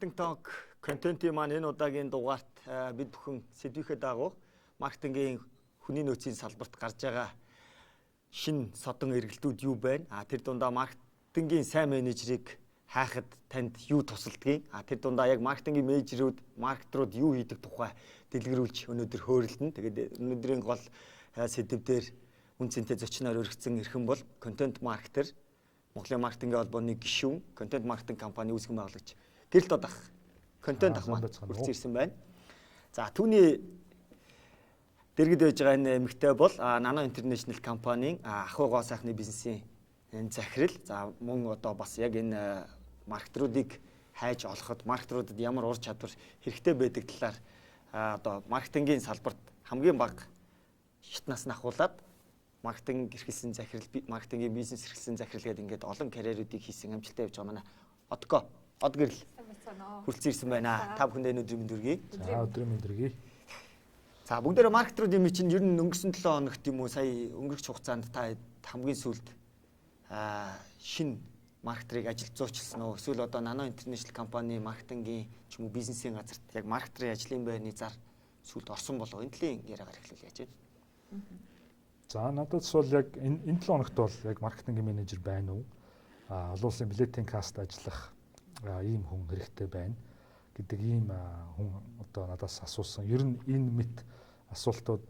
Marketing Talk контентын маань энэ удаагийн дугаарт бид бүхэн сэдвийнхээ дагуу маркетингийн хүний нөөцийн салбарт гарч байгаа шинэ содон эргэлтүүд юу байна? Тэр дундаа маркетингийн сайн менежерийг хайхад танд юу тусалдгийг? Тэр дундаа яг маркетингийн менежерүүд, маркетрууд юу хийдэг тухай дэлгэрүүлж өнөөдөр хөөрөлдөн. Тэгээд өнөөдрийн гол сэдвээр үнцэнтэй зочноор өргөцсөн ирхэн бол контент маркетер, Монголын маркетингийн холбооны гишүүн, контент маркетинг компани үүсгэн байгуулагч Гэрэлт Одах контент ахмад хүрсэн ирсэн байна. За түүний дэргэд байж байгаа энэ эмэгтэй бол Nano International компанийн ахуй гоо сайхны бизнесийн захирал. За мөн одоо бас яг энэ маркетруудыг хайж олоход маркетруудад ямар ур чадвар хэрэгтэй байдаг талаар одоо маркетингийн салбарт хамгийн бага шатнаас нь ахуулаад маркетинг эрхэлсэн захирал, маркетингийн бизнес эрхэлсэн захирал гэдэг ингээд олон карьеруудыг хийсэн амжилттай явж байгаа манай Од Гэрэл хүрсэн ирсэн байна. Та бүхэндээ өнөөдрийн мэнд хүргэе. За өдрийн мэнд хүргэе. За бүгдээрээ маркетруудын мэд чинь ер нь өнгөрсөн 7 хоногт юм уу сая өнгөрөх хугацаанд та хамгийн сүүлд шинэ маркетрыг ажилд зуучилсан уу? Эсвэл одоо Nano International компани маркетингийн ч юм уу бизнесийн газарт яг маркетрын ажлын байрны зар сүүлд орсон болов. Энэ талын яриагаар эхлүүл яаж байна? За надад бол яг энэ 7 хоногт бол яг маркетингийн менежер байна уу? Олон улсын билетийн каст ажиллах ийм хүн хэрэгтэй байна гэдэг ийм хүн одоо надаас асуусан. Ер нь энэ мэт асуултууд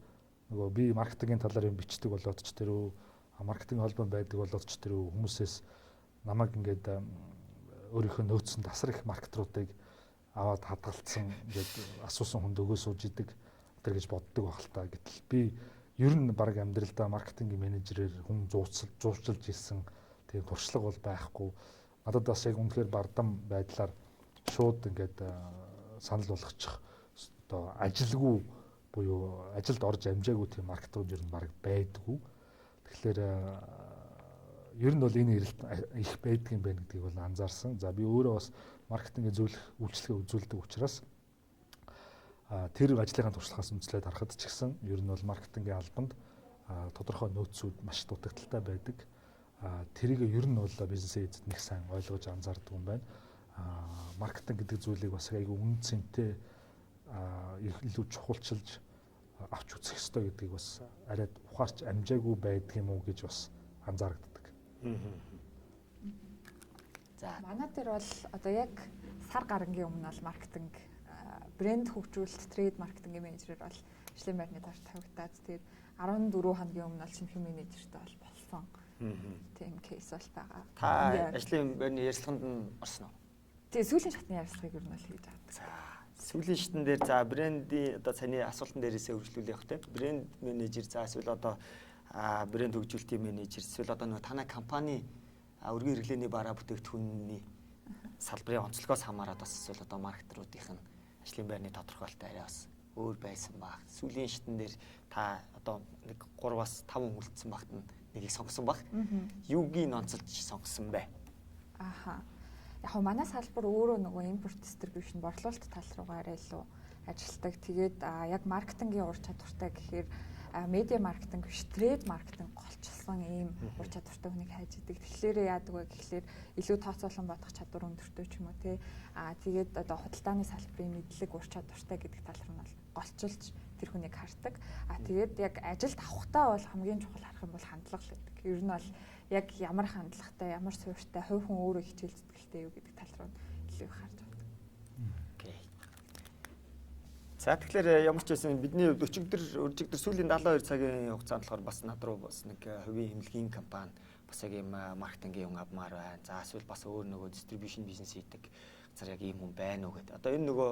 нөгөө би маркетингийн талаар юм бичдэг болоод ч тэрөө маркетинг холбоон байдаг болоод ч тэрөө хүмүүсээс намайг ингээд өөрийнхөө нөөцөнд асар их маркетруудыг аваад хадгалсан ингээд асуусан хүнд өгөө сууж идэг тэр гэж боддог баг л та. Гэтэл би ер нь баг амьдралдаа маркетингийн менежерээр хүн зурчилж ирсэн тийм туршлага бол байхгүй. Надад бас яг үнэхээр бардам байдлаар шууд ингээд санал болгочих одоо ажилгүй буюу ажилд орж амжаагүй тийм маркетрууд ер нь баг байдгүй. Тэгэхээр ер нь бол энэ эрэлт их байдаг юм байна гэдгийг бол анзаарсан. За би өөрөө бас маркетингийн үйлчлэгээ үзүүлдэг учраас тэр ажлынхаа туршлагаас үндэслээд харахад ч гэсэн ер нь бол маркетингийн албанд тодорхой нөөцүүд маш дутагдaltaй байдаг. Тэрийг ер нь бол бизнесийн эзэд нэг сайн ойлгож анзаардаг юм байна. Маркетинг гэдэг зүйлийг бас айгүй үн цэнтэй илүү чухалчилж авч үзэх ёстой гэдгийг бас арай ухаарч амжаагүй байдаг юм уу гэж бас анзаардаг. За манай дээр бол одоо яг сар гарангийн өмнө бол маркетинг брэнд хөгжүүлэлт трейд маркетингийн менежерээр бол ажлын байрны дор тавигдаад тэгээд 14 хоногийн өмнө бол шинэ менежертэй бол болсон. Тийм кейс бол байгаа. Та ажлын байрны ярилцлаганд нь орсон уу? Тэгээ сүүлийн шатны ярилцлагыг ер нь л хийж байгаа. За сүүлийн шатн дээр за брендийн одоо саний асуултан дээрээсээ үргэлжлүүлэх явах те. Брэнд менежер за эсвэл одоо брэнд хөгжүүлэлтийн менежер эсвэл одоо нөгөө танай компани өргөн хэрэглээний бараа бүтээгдэхүүний салбарын онцлогоос хамаарат бас эсвэл одоо маркетруудын ажлын байрны тодорхойлолт арай бас өөр байсан баг. Сүүлийн шатн дээр та одоо нэг 3-5 хүн үлдсэн багт нь нэгийг сонгосон баг. Юугийн онцолж сонгосон бэ? Яг нь манай салбар өөрөө нөгөө импорт дистрибьюшн борлуулалт тал руугаа арай илүү ажилладаг. Тэгээд яг маркетингийн ур чадвартай гэхээр медиа маркетинг биш трейд маркетинг голчилсан ийм ур чадвартай хүнийг хайж идэг. Тэгэхээр яадаг вэ гэхлээр илүү тооцоолон бодох чадвар өндөртэй ч юм уу те. Тэгээд одоо худалдааны салбарын мэдлэг ур чадвартай гэдэг тал руу нь голчилж тэр хүнийг хардаг. Тэгээд яг ажилд авахтаа бол хамгийн чухал харах юм бол хандлага л гэдэг. Ер нь бол яг ямар хандлагатай, ямар суурьтай, хувь хүн өөрөө хичээл зүтгэлтэй юу гэдэг тал руу илүү их харж байна. Окей. За тэгэхээр ямар ч байсан бидний өчигдөр сүүлийн 72 цагийн хугацаанд болохоор бас над руу бас нэг хувийн эмнэлгийн компани бас яг ийм маркетингийн хүн авмаар байна. За эсвэл бас өөр нөгөө дистрибьюшн бизнес хийдэг газар яг ийм хүн байна уу гэдэг. Одоо энэ нөгөө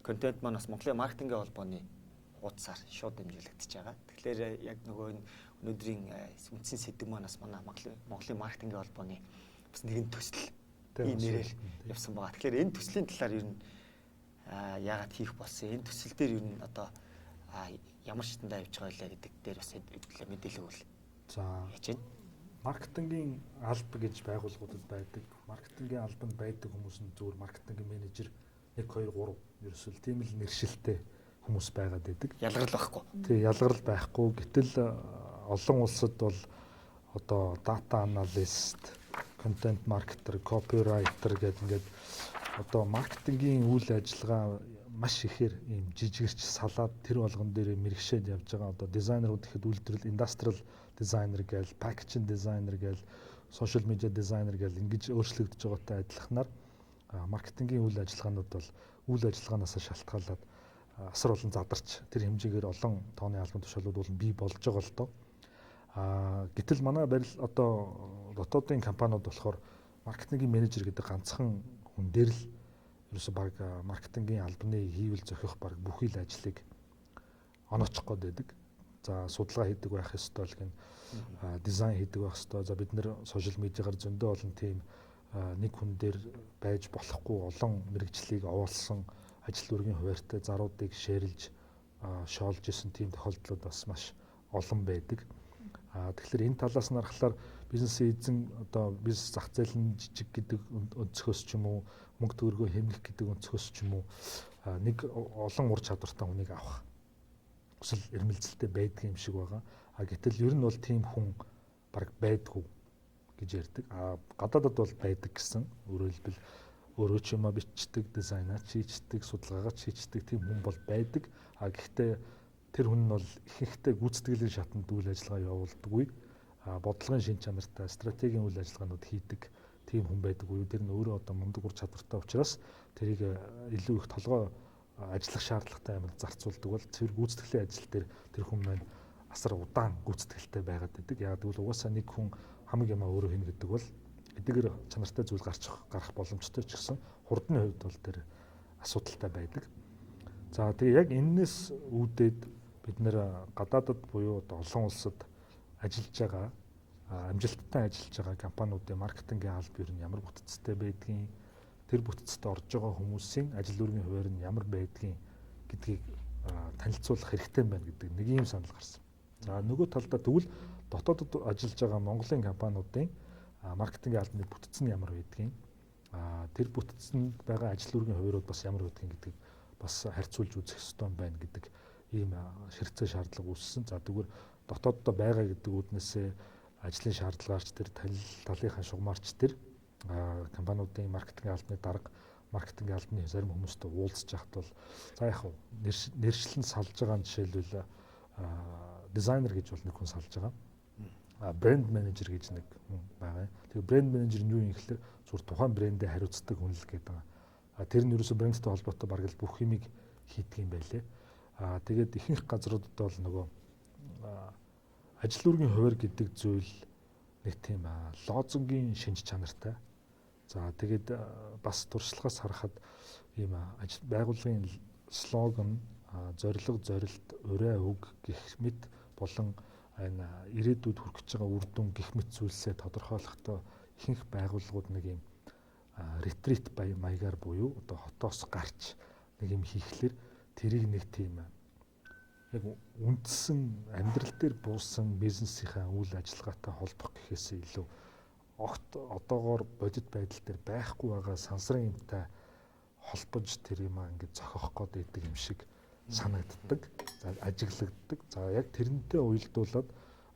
контент маань бас Монголын маркетингийн холбооны хуудасаар шууд дэмжүүлэгдэж байгаа. Тэгэхээр яг нөгөө энэ өнөөдрийн үндсэн сэдэв маань бас манай Монголын маркетингийн холбооны бас нэгэн төсөл ийм нэрээр явсан байгаа. Тэгэхээр энэ төслийн талаар ер нь яагаад хийх болсон? Энэ төсөл дээр ер нь одоо ямар шатндаа явж байгаа вэ гэдэг дээр бас мэдээлэл өгвөл. За яаж вэ? Маркетингийн алба гэж байгууллагуудад байдаг. Маркетингийн албанд байдаг хүмүүс нь зөвхөн маркетингийн менежер 1 2 3 ерөөсөл тийм л нэршилтэй хүмүүс байгаад байдаг. Ялгарл байхгүй. Тий, ялгарл байхгүй. Гэтэл олон улсад бол одоо дата аналист, контент маркетер, копирайтер гэдэг ингээд одоо маркетингийн үйл ажиллагаа маш ихээр ийм жижигэрч салаад тэр болгон дээр мэрэгшээд явж байгаа. Одоо дизайнерууд ихэд үйлдвэрлэл индастриал дизайнер гээл, пакэжинг дизайнер гээл, сошиал медиа дизайнер гээл ингэж өөрчлөгдөж байгаатай адилханаар маркетингийн үйл ажиллагаанууд бол үйл ажиллагаанаас шалтгаалаад асар олон задарч тэр хэмжээгээр олон тооны албан тушаалууд бол бий болж байгаа л доо. Гэтэл манай барил одоо дотоодын компаниуд болохоор маркетингийн менежер гэдэг ганцхан хүн дээр л ерөөсө баг маркетингийн албаны хийвэл зохиох баг бүхий л ажлыг оноочих гээд байдаг. За судалгаа хийдэг байх ёстой л гэн дизайн хийдэг байх ёстой. За бид нэр сошиал медиагаар зөндөө олон тийм нэг хүн дээр байж болохгүй олон мэрэгжлийг оолсон ажил үргийн хуваарьтай заруудыг шеэрлж шоолж исэн тийм тохиолдлууд бас маш олон байдаг. Тэгэхээр энэ талаас нь харахаар бизнесийн эзэн одоо бизнес зах зээл нь жижиг гэдэг өнцгөөс ч юм уу мөнгө төгрөгөө хэмнэх гэдэг өнцгөөс ч юм уу нэг олон ур чадвартай хүнийг авах хүсэл эрмэлзэлтэй байдаг юм шиг байгаа. Гэтэл ер нь бол тийм хүн баг байдгүй гэж ярьдаг. Гадаадд бол байдаг гэсэн. Өөрөөр хэлбэл өөрөө ч юм бичдэг, дизайнаа хийдэг, судалгаагаа хийдэг тийм хүн бол байдаг. Гэхдээ тэр хүн нь бол ихэнхдээ гүйцэтгэлийн шатанд үйл ажиллагаа явуулдаггүй. Бодлогын шин чанартай, стратегийн үйл ажиллагаанууд хийдэг тийм хүн байдаггүй. Тэр нь өөрөө одоо мундаг ур чадвартай учраас тэрийг илүү их толгой ажиллах шаардлагатай амар зарцуулдаг бол тэр гүйцэтгэлийн ажил дээр тэр хүн маань асар удаан гүйцэтгэлтэй байгаад байдаг. Яг тэгвэл угаасаа нэг хүн хамаг юмаа өөрөө хийнэ гэдэг бол эдгээр чанартай зүйл гарах боломжтой ч гэсэн хурдны хувьд бол тэр асуудалтай байдаг. За тэгээ яг энэс үүдээд бид нэр гадаадд буюу одоо олон улсад ажиллаж байгаа амжилттай ажиллаж байгаа компаниудын маркетингийн алба ер нь ямар бүтцтэй байдгийг тэр бүтцэд орж байгаа хүмүүсийн ажил үүргийн хуваар нь ямар байдгийг гэдгийг танилцуулах хэрэгтэй байна гэдэг нэг юм санал гарсан. За нөгөө талдаа тэгвэл дотоодд ажиллаж байгаа Монголын компаниудын маркетингийн албаны бүтц нь ямар байдгийг тэр бүтцэнд байгаа ажил үүргийн хуваарууд бас ямар байдгийг гэдэг бас харьцуулж үзэх ёстой байна гэдэг ийм хэрэгцээ шаардлага үүссэн. За тэгвэл дотооддоо байгаа гэдэг үүднээсээ ажлын шаардлагаарч тэр талынхаа шугамарч тэр компаниудын маркетингийн албаны дарга маркетингийн албаны зарим хүмүүстэй уулзж яхад бол за яг нэршлэн салж байгаа жишээлбэл дизайнер гэж бол нэг хүн салж байгаа. Брэнд менежер гэж нэг хүн байгаа. Тэгээ брэнд менежер нь юу юм гэхээр зүгээр тухайн брэндээ хариуцдаг хүн л гэдэг байгаа. Тэр нь ерөөсө брэндтэй холбоотой бараг л бүх юмыг хийдэг юм байлээ. Тэгээд ихэнх газруудад бол нөгөө ажил үүргийн хуваар гэдэг зүйл нэг тийм лозунгийн шинж чанартай. За тэгээд бас туршлагаас харахад ийм байгууллагын слоган, зорилго, зорилт, урай үг гэх мэт болон энэ ирээдүйд хүрэх гэж байгаа үр дүн гэх мэт зүйлсээ тодорхойлохдоо ихэнх байгууллагууд нэг ийм ретрит маягаар буюу одоо хотоос гарч нэг юм хийхлээр тэрийг нэг тийм яг үндсэн амьдрал дээр буусан бизнесийнхаа үйл ажиллагаатай холбох гэхээс илүү огт одоогоор бодит байдал дээр байхгүй байгаа сансрын юмтай холбож тэр юм ингээд зохиох гээд байдаг юм шиг санагддаг, ажиглагддаг. За яг тэрнтэй уялдуулаад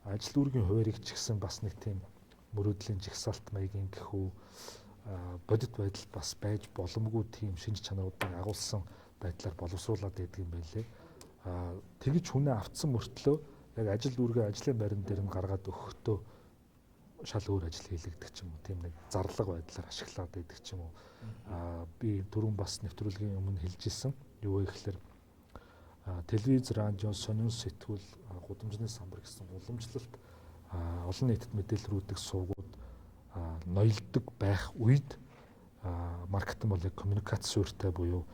ажил үүргийн хуваарийг ч гэсэн бас нэг тийм мөрөөдлийн жигсаалт маягийн гэхүү бодит байдал бас байж боломгүй тийм шинж чанаруудыг агуулсан байдлаар боловсруулад байдаг юм байлээ. Тэгж хүнээ автсан мөртлөө яг ажил үүргээ ажлын байран дээр нь гаргаад өгөхдөө шал өөр ажил хийлэгдэх ч юм уу тийм нэг зарлага байдлаар ашиглаад байдаг ч юм уу. Би түрүүн бас нэвтрүүлгийн өмнө хэлж ирсэн. Юу вэ гэхээр телевиз, радио, сонин сэтгүүл, гудамжны самбар гэсэн уламжлалт олон нийтэд мэдээлэл хүргэдэг сувгууд ноёлдог байх үед маркетинг бол яг коммуникац суурьтай буюу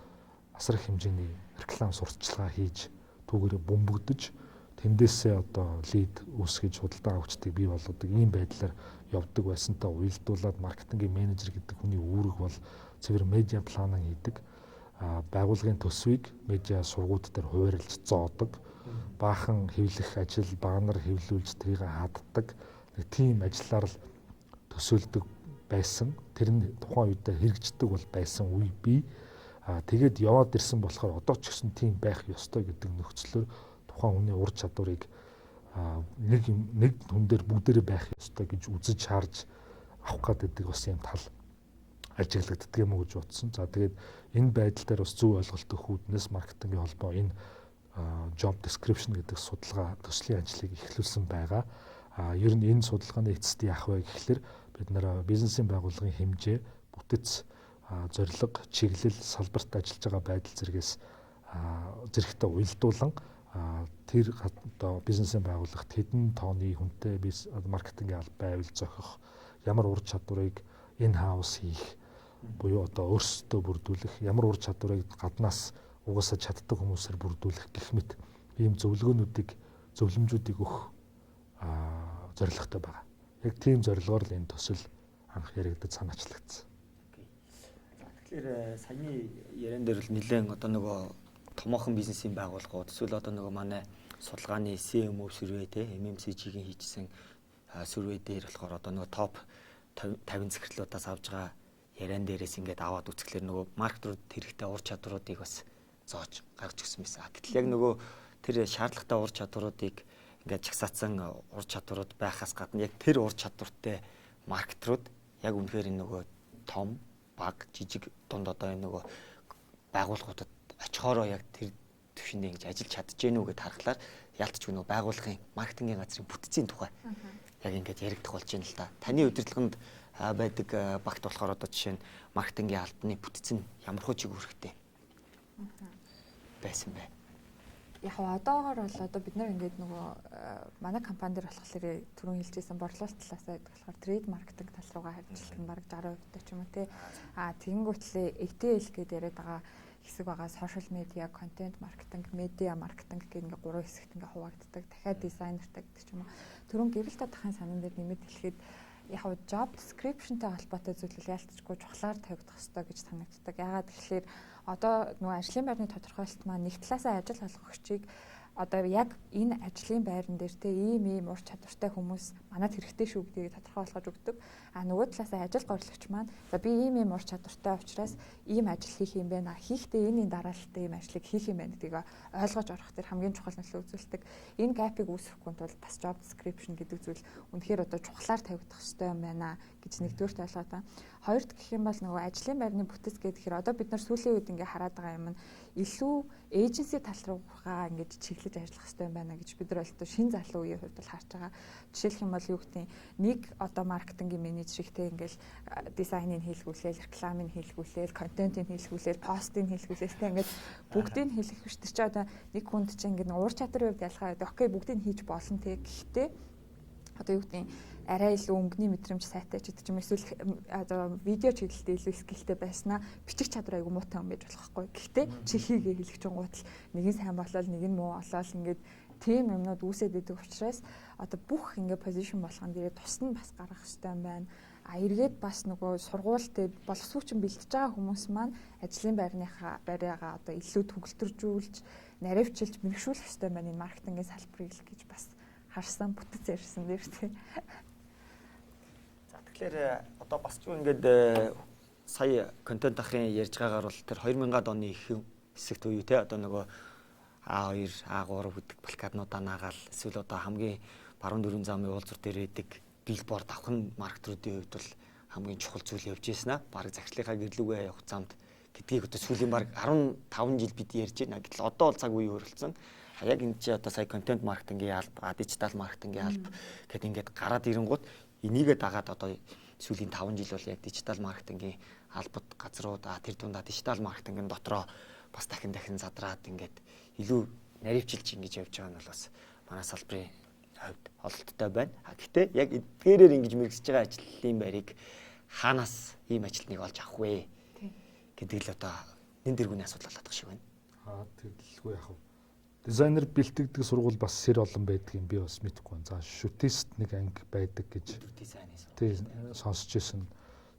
асар их хэмжээний реклам сурталчилгаа хийж түүгээр бөмбөгдөж тэндээсээ одоо лид үүсгэж худалдаа авагчдыг бий болгодог ийм байдлаар явдаг байсантай уялдуулаад маркетингийн менежер гэдэг хүний үүрэг бол цэвэр медиа планинг хийдэг. Байгууллагын төсвийг медиа сургууль дээр хуваарлж зоодог. Баахан хэвлэх ажил, баннер хэвлүүлж тэрийг хаддаг. Нэг тийм ажиллаар л төсөөлдөг байсан. Тэр нь тухайн үедээ хэрэгждэг бол байсан үе бий. Тэгээд яваад ирсэн болохоор одоо ч гэсэн тийм байх ёстой гэдэг нөхцлөөр тухайн хүний ур чадварыг нэг хүн дээр бүгдээрээ байх ёстой гэж үзэж харж авах гэдэг бас юм тал ажиглагддаг юм уу гэж бодсон. За тэгээд энэ байдал дээр бас зөв ойлголт өгөх үүднээс маркетингийн холбоо энэ job description гэдэг судалгаа төслийн ажлыг эхлүүлсэн байгаа. Ер нь энэ судалгааны эцэст яах вэ гэхэлэр бид нэр бизнесийн байгууллагын хэмжээ, бүтэц, зорилго, чиглэл, салбарт ажиллаж байгаа байдал зэрэгээс зэрэгтэй уялдуулан тэр одоо бизнесийн байгууллагт хэдэн тооны хүнтэй маркетингийн алба байвал зохих, ямар ур чадварыг in-house хийх буюу одоо өөрсдөө бүрдүүлэх, ямар ур чадварыг гаднаас угаасаа чаддаг хүмүүсээр бүрдүүлэх гэх мэт ийм зөвлөгөөнүүдийг, зөвлөмжүүдийг өгөх зорилготой байгаа. Яг тийм зорилгоор л энэ төсөл анх яригдаж санаачлагдсан. Тэгэхээр саяны яриан дээр л нэлээд одоо нөгөө томоохон бизнесийн байгууллагууд эсвэл одоо нөгөө манай судалгааны CMO сүрвэ те MMCG-ийн хийжсэн сүрвэ дээр болохоор одоо нөгөө топ 50 захирлуудаас авж байгаа яриан дээрээс ингээд аваад үзэхлээр нөгөө маркетрууд хэрэгтэй ур чадваруудыг бас зоож гаргаж өгсөн байсан. Гэтэл яг нөгөө тэр шаардлагатай ур чадваруудыг ингээд чагсаацсан ур чадварууд байхаас гадна яг тэр ур чадвартай маркетрууд яг үнэхээр нөгөө том, баг, жижиг дунд одоо энэ нөгөө байгууллагуудад очихороо яг тэр төвшөндөө ингэж ажиллаж чадж гэнэ үү гэд харахаар яалтчгүй нөгөө байгууллагын маркетингийн газрын бүтцийн тухай яг ингэж яригдах болж байна л да. Таны удирдлаганд байдаг багт болохоор одоо жишээ нь маркетингийн албаны бүтц нь ямар хөө чиг үүрэгтэй байсан бэ? Яг одоогоор бол одоо бид нар ингээд нөгөө манай компани дээр болохоор түрүүн хэлжсэн борлуулалт талаас байдаг болохоор трейд маркетинг тал руугаа харилцах нь бараг 60% ч юм уу тий. Тэгэнгүүтлээ ETL гэдээ яриад байгаа хэсэг байгаа. Social media, content marketing, media marketing гэх ингээд 3 хэсэгт ингээд хуваагддаг. Дахиад дизайнертай гэдэг ч юм уу. Түрүүн гэрэл татахын санаан дээр нэмэт хэлэхэд яг job description-тэй холбоотой зүйлэл ялцчгүй чухлаар тавигдах хэрэгтэй гэж санагддаг. Ягаад гэвэл одоо нөгөө ажлын байрны тодорхойлолт маань нэг талаасаа ажил олгогчийг одоо яг энэ ажлын байран дээр те ийм ур чадвартай хүмүүс манад хэрэгтэй шүү гэдгийг тодорхой болгож өгдөг. Нөгөө талаасаа ажил гориглогч маань за би ийм ур чадвартай учраас ийм ажил хийх юм байна. Хийхдээ энэ дараалттай ийм ажлыг хийх юм байна гэдгийг ойлгож орох тэр хамгийн чухал нөлөө үзүүлдэг. Энэ гапыг үүсгэхгүй тул бас job description гэдэг зүйл үнэхээр одоо чухлаар тавигдах хэрэгтэй юм байна гэж нэгдүгээрт ойлгоод байна. Хоёрт гэх юм бол нөгөө ажлын байрны бүтэц гэхээр одоо бид нар сүүлийн үед ингээ хараад байгаа юм нь илүү эйженси тал руугаа ингээд чиглэж ажиллах хэрэгтэй юм байна гэж бид нар бол шинэ залуу үеийн хувьд бол харж байгаа. Жишээлх юм бол юу гэдэг нэг одоо маркетингийн менежертэй ингээл дизайныг хийлгүүлээл, рекламыг хийлгүүлээл, контентыг хийлгүүлээл, постыг хийлгүүлээл тэ ингээд бүгдийг хийлгэх биш. Тэр чинь одоо нэг хүнд чинь ингээд уур чадрын хувьд ялгаа байдаг. Окей, бүгдийг хийж болно тэ. Гэхдээ одоо юу гэдэг арай илүү өнгөний мэдрэмж сайтай ч гэдэг ч юм эсвэл одоо видео чиглэлтэй илүү скиллтэй байснаа бичих чадвар айгу муутай юм байж болох байхгүй. Гэхдээ чи хийгээ хэлэх чинь гутал нэг нь сайн болол нэг нь муу болол ингээд тийм юмнууд үүсээд идэг учраас одоо бүх ингээд позишн болгонд ирээ тус нь бас гаргах хэрэгтэй юм байна. Эргээд бас нөгөө сургуультай боловсруучсан бэлдэж байгаа хүмүүс маань ажлын байрныхаа одоо илүү төгөлтөржүүлж, наривчилж, мэрэгшүүлэх хэрэгтэй байна энэ маркетингийн салбарыг л гэж бас харсан бүтэц ярьсан дээр тийм. Тэгэхээр одоо бас ч ингээд сая контент ахрын ярьж байгаагаар бол тэр 2000-ад оны их хэсэгт үе те одоо нөгөө A2, A3 гэдэг плакатнуудаа наагаал эсвэл одоо хамгийн баруун дөрвөн замын уулзвар дээр байдаг билборд авах нь маркетруудын хувьд бол хамгийн чухал зүйл явж ирсэн аа. Бараг захирлынхаа гэрлүүгээ явах замд гэдгийг одоо сүүлийн бараг 15 жил бид ярьж байна. Гэтэл одоо бол цаг үе өөрчлөсөн. Яг энэ чи одоо сая контент маркетингийн алба, дижитал маркетингийн алба гэдэг ингээд гараад ирэнгүүт энийгээ дагаад одоо сүүлийн 5 жил бол яг дижитал маркетингийн албад газрууд тэр дундаа дижитал маркетингийн дотроо бас дахин задраад ингээд илүү наривчилж ингэж явж байгаа нь бол бас манай салбарын хувьд ололттой байна. Гэхдээ яг эдгээрээр ингэж мэргэжж байгаа ажлын байрыг хаанаас ийм ажилтныг олж авах вэ гэдэг л одоо нэн дэргүүний асуудал болоод байгаа шиг байна. Тэгэлгүй яах вэ? Дизайнер бэлтгэдэг сургууль бас сэр олон байдгийг би бас мэдэхгүй байна. За шүтист нэг анги байдаг гэж сонсч ирсэн.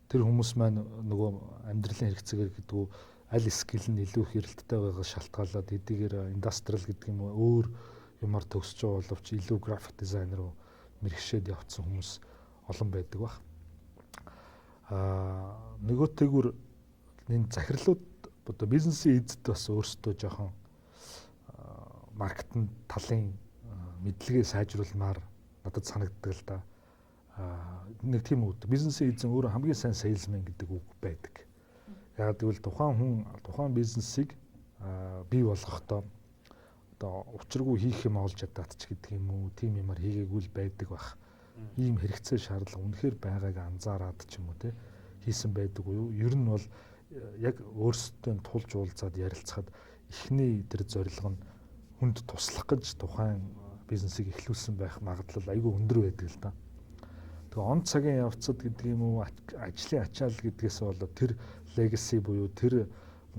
Тэр хүмүүс маань нөгөө амьдралын хэрэгцээгээр гэдэг нь аль скил нь илүү их эрэлттэй байгаа шалтгаалаад эдгээр индастриал гэдэг юм уу өөр юмар төгсөж байгаа боловч илүү график дизайнер руу мэрэгшээд явцсан хүмүүс олон байдаг баг. Нөгөөтэйгүр энэ захирлууд одоо бизнесийн эзэд бас өөрсдөө жоохон маркетинг талын мэдлэгээ сайжруулмаар надад санагддаг л да. нэг тийм үг. Бизнесийн эзэн өөрөө хамгийн сайн salesman гэдэг үг байдаг. Яг гэвэл тухайн бизнесийг бий болгохдоо одоо учиргүй хийх юм олж чадаад ч гэдэг юм уу, тийм юмар хийгээгүй л байдаг байх. Ийм хэрэгцээ шаардлага үнэхээр байгааг анзаараад ч юм уу те хийсэн байдаг уу? Ер нь бол яг өөрсдөө тулж уулзаад ярилцахад эхний тэр зорилго нь хүнд туслах гэж тухайн бизнесийг эхлүүлсэн байх магадлал айгүй өндөр байдаг л да. Тэгээ он цагийн явцад гэдэг юм уу, ажлын ачаал гэдгээс болоод тэр legacy буюу тэр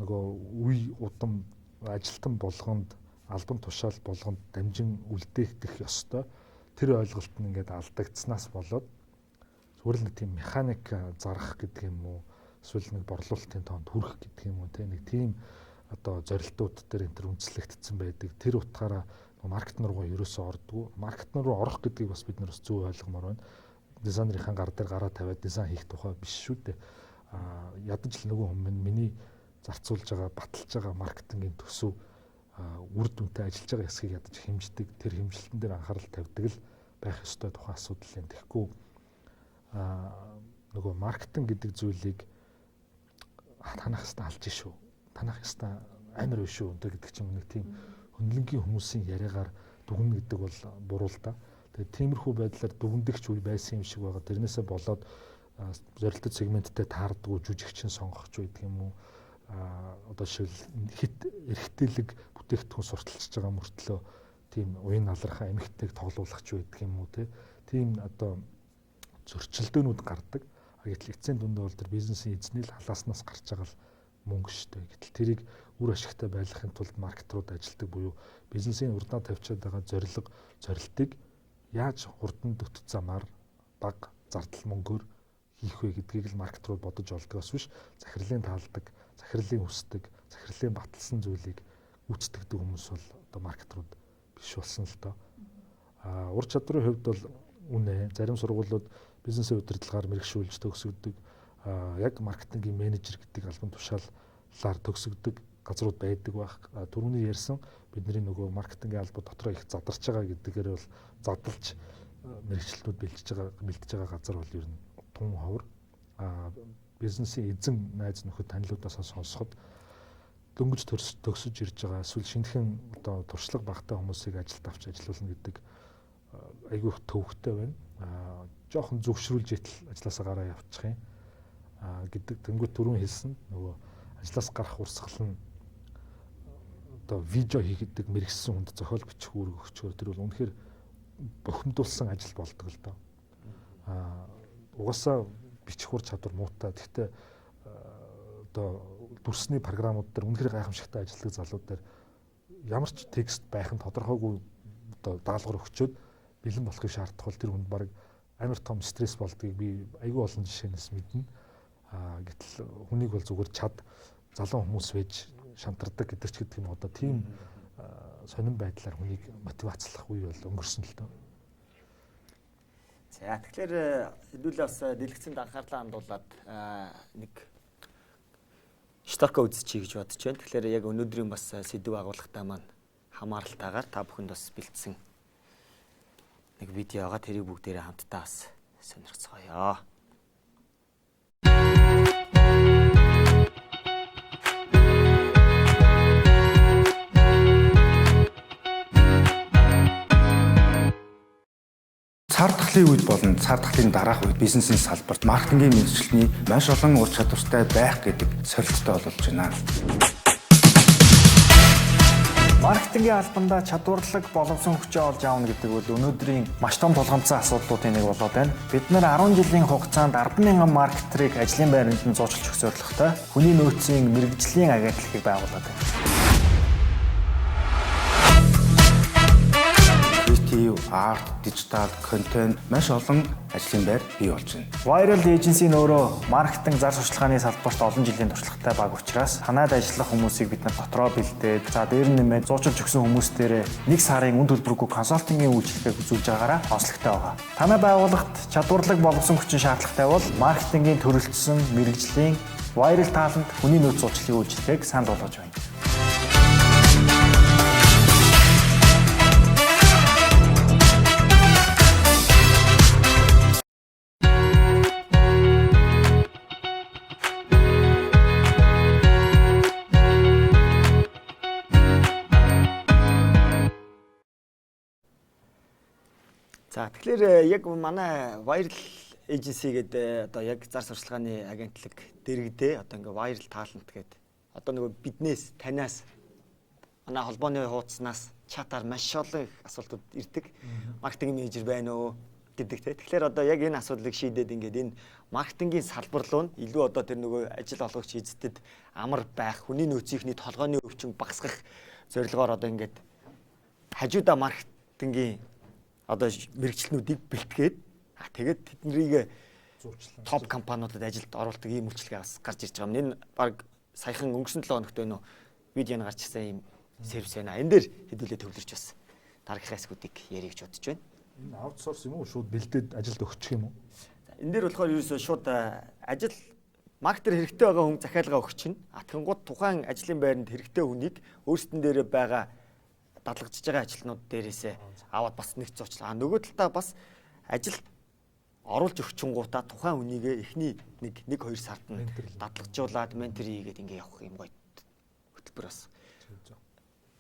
нөгөө үе удам ажилтан болгонд албан тушаал болгонд дамжин үлдээх ёстой. Тэр ойлголт нь ингээд алдагдсанаас болоод зүгээр л нэг тийм механик зарах гэдэг юм уу, эсвэл нэг борлуулалтын тоонд хүрэх гэдэг юм уу, нэг тийм одоо зорилтууд дээр энэ төр үндэслэгдсэн байдаг. Тэр утгаараа маркетинг руу ерөөсөө ордгоо. Маркетинг руу орох гэдгийг бас бид нар зөв ойлгомоор байна. Дизайнерийн гар дээр гараа тавиад дизайн хийх тухай биш шүү дээ. Ядаж л нөгөө хүмүүс миний зарцуулж байгаа, баталж байгаа маркетингийн төсөв үр дүнтэй ажиллаж байгаа хэсгийг ядаж хэмждэг. Тэр хэмжлэлтэн дээр анхаарал тавьдаг л байх ёстой тухайн асуудал юм. Тэгэхгүй нөгөө маркетинг гэдэг зүйлийг танах хэвээр алж шүү. Танах хэвээр амар биш шүү. Өнтер гэдэг чинь нэг тийм хөндлөнгийн хүмүүсийн яриагаар дүгнэ гэдэг бол буруу л да. Тэгээд тиймэрхүү байдлаар дүгндэгч үе байсан юм шиг байгаа. Тэрнээсээ болоод зорилттой сегменттэй таардгүй жүжигчин сонгогч байдаг юм уу? Одоо шил хит эрхтэлэг бүтээгдэхүүн сурталчилж байгаа мөртлөө тийм уян алархаа эмхтэйг тоглоулах ч байдаг юм уу те. Тийм одоо зөрчилдөөнүүд гардаг. Гэтэл эцсийн дүндээ бол тэр бизнесийн эзний л халааснаас гарч байгаа л мөнгө шүү дээ. Гэтэл тэрийг үр ашигтай байлгахын тулд маркетрууд ажилтдаг буюу бизнесийн урдаа тавьчаад байгаа зорилтыг яаж хурдан дөтөц замаар бага зардал мөнгөөр хийх вэ гэдгийг л маркетрууд бодож олдгоос биш захирлын таалдаг, захирлын хүсдэг, захирлын баталсан зүйлийг гүйцэтгэдэг хүмүүс бол одоо маркетрууд биш болсон л доо. Ур чадрын хувьд бол үнэ зарим сургуулиуд бизнесийн удирдлагаар мэрэгшүүлж төгсгдөг яг маркетингийн менежер гэдэг албан тушаалаар төгсгдөг газрууд байдаг байх. Түрүүний ярьсан бидний нөгөө маркетингийн албад дотроо их задарч байгаа гэдгээр бол задалж мэрэгчлэлтүүд бэлдэж байгаа газар бол ер нь тун ховор. Бизнесийн эзэн найз нөхөд танилудаас сонсоход дөнгөж төгсөж ирж байгаа эсвэл шинэхэн одоо туршлага багтаа хүмүүсийг ажилд авч ажилуулна гэдэг айгүй их төвөгтэй байна. Жохон зөвшрүүлж итэл ажилласаа гараа явчих юм гэдэг тэнгуү түрүүн хэлсэн нөгөө ажлаас гарах урсгал нь одоо видео хийгдэг мэрэгсэн хүнд зохиол бичих үүрэг өгчөөр тэр бол үнэхээр бохимдуулсан ажил болдог л доо. Угаасаа бичих ур чадвар муутай. Гэхдээ одоо дүрсний програмууд дээр үнэхээр гайхамшигтай ажилладаг залууд дээр ямар ч текст байх нь тодорхойгүй одоо даалгавар өгчөөд бэлэн болохыг шаардах бол тэр хүнд баг амар том стресс болдгийг би айгүй олон жишээнээс мэднэ. Гэтэл хүнийг бол зүгээр чад залуу хүмүүс байж шантардаг гэдэг ч гэдэг юм одоо тийм сонирн байдлаар хүнийг мотивацлах үе бол өнгөрсөн л дөө. За тэгэхээр хэдүүлээ бас дэлгэцэнд анхаарлаа хандуулад нэг штока үзчихье гэж бодож байна. Тэгэхээр яг өнөөдрийн бас сэдв агуулгатай маань хамааралтайгаар та бүхэнд бас бэлдсэн нэг видео байгаа. Тэрийг бүгдээрээ хамтдаа бас сонирхцгаая. Цар тахлын үед болон цар тахлын дараах үед бизнесийн салбарт маркетингийн мэргэжилтний маш олон ур чадвартай байх гэдэг сорилттой болж байна. Маркетингийн албандаа чадварлаг боловсон хүчээ олж аавна гэдэг бол өнөөдрийн маш том тулгамдсан асуудлуудын нэг болоод байна. Бид нар 10 жилийн хугацаанд 10,000 маркетрийг ажлын байранд нь зуучлах зорилготой хүний нөөцийн мэргэжлийн агентлагийг байгуулад байна. Арт, дижитал, контент маш олон ажлын байр бий болж байна. Viral Agency нөрөө маркетинг зар сурталчилгааны салбарт олон жилийн туршлагатай баг учраас танаад ажиллах хүмүүсийг бид нар дотроо бэлдээд за дээр нэмээд зуучилж өгсөн хүмүүстээр нэг сарын үн төлбөргүй консалтингийн үйлчлэгийг үзүүлж байгаараа онцлогтой байгаа. Танай байгууллагт чадварлаг боловсон хүчин шаардлагатай бол маркетингийн төрөлжсөн мэргэжлийн viral talent хүний нөөц зуучлалын үйлчлэгийг санал болгож байна. За тэгэхээр яг манай viral agency гэдэг одоо яг зар сурталчилгааны агентлаг дэрэгдээ одоо ингээ viral talent гэдэг одоо нөгөө биднээс танаас манай холбооны хуудаснаас чатаар маш олон их асуултууд ирдэг. Маркетинг менежер байна уу гэдэг те. Тэгэхээр одоо яг энэ асуудлыг шийдээд ингээд энэ маркетингийн салбар руу нь илүү одоо тэр нөгөө ажил олгогч эздэд амар байх, хүний нөөцийнхний толгойн өвчин багасгах зорилгоор одоо ингээд хажуудаа маркетингийн одоо мэрэгчлэнүүдийг бэлтгээд тэгээд тэднийг топ компаниудад ажилд оруулдаг ийм үйлчлэгээ бас гарч ирж байгаа юм. Энэ баг саяхан өнгөрсөн 7 хоногт байна уу? Видеонд гарч ирсэн ийм сервис байна. Энэ дээр хэдүүлээ төвлөрч бас дараагийн хэсгүүдийг ярих гэж бодож байна. Энэ аутсорс юм уу? Шууд бэлдээд ажилд өгчих юм уу? Энэ дээр болохоор ерөөсөө шууд ажил маркетер хэрэгтэй байгаа хүн захиалгаа өгч чинь. Тэгэнгუთ тухайн ажлын байранд хэрэгтэй хүнийг өөрсдөн дээрээ байгаа дадлагдж байгаа ажилтнууд дээрээсээ аваад бас нэг зурчлаа. Нөгөө талдаа бас ажил оруулж өгчингуудаа тухайн хүнийг эхний нэг 2 сард нь дадлагжуулаад ментор хийгээд ингээ явах юм гоё хөтөлбөр бас.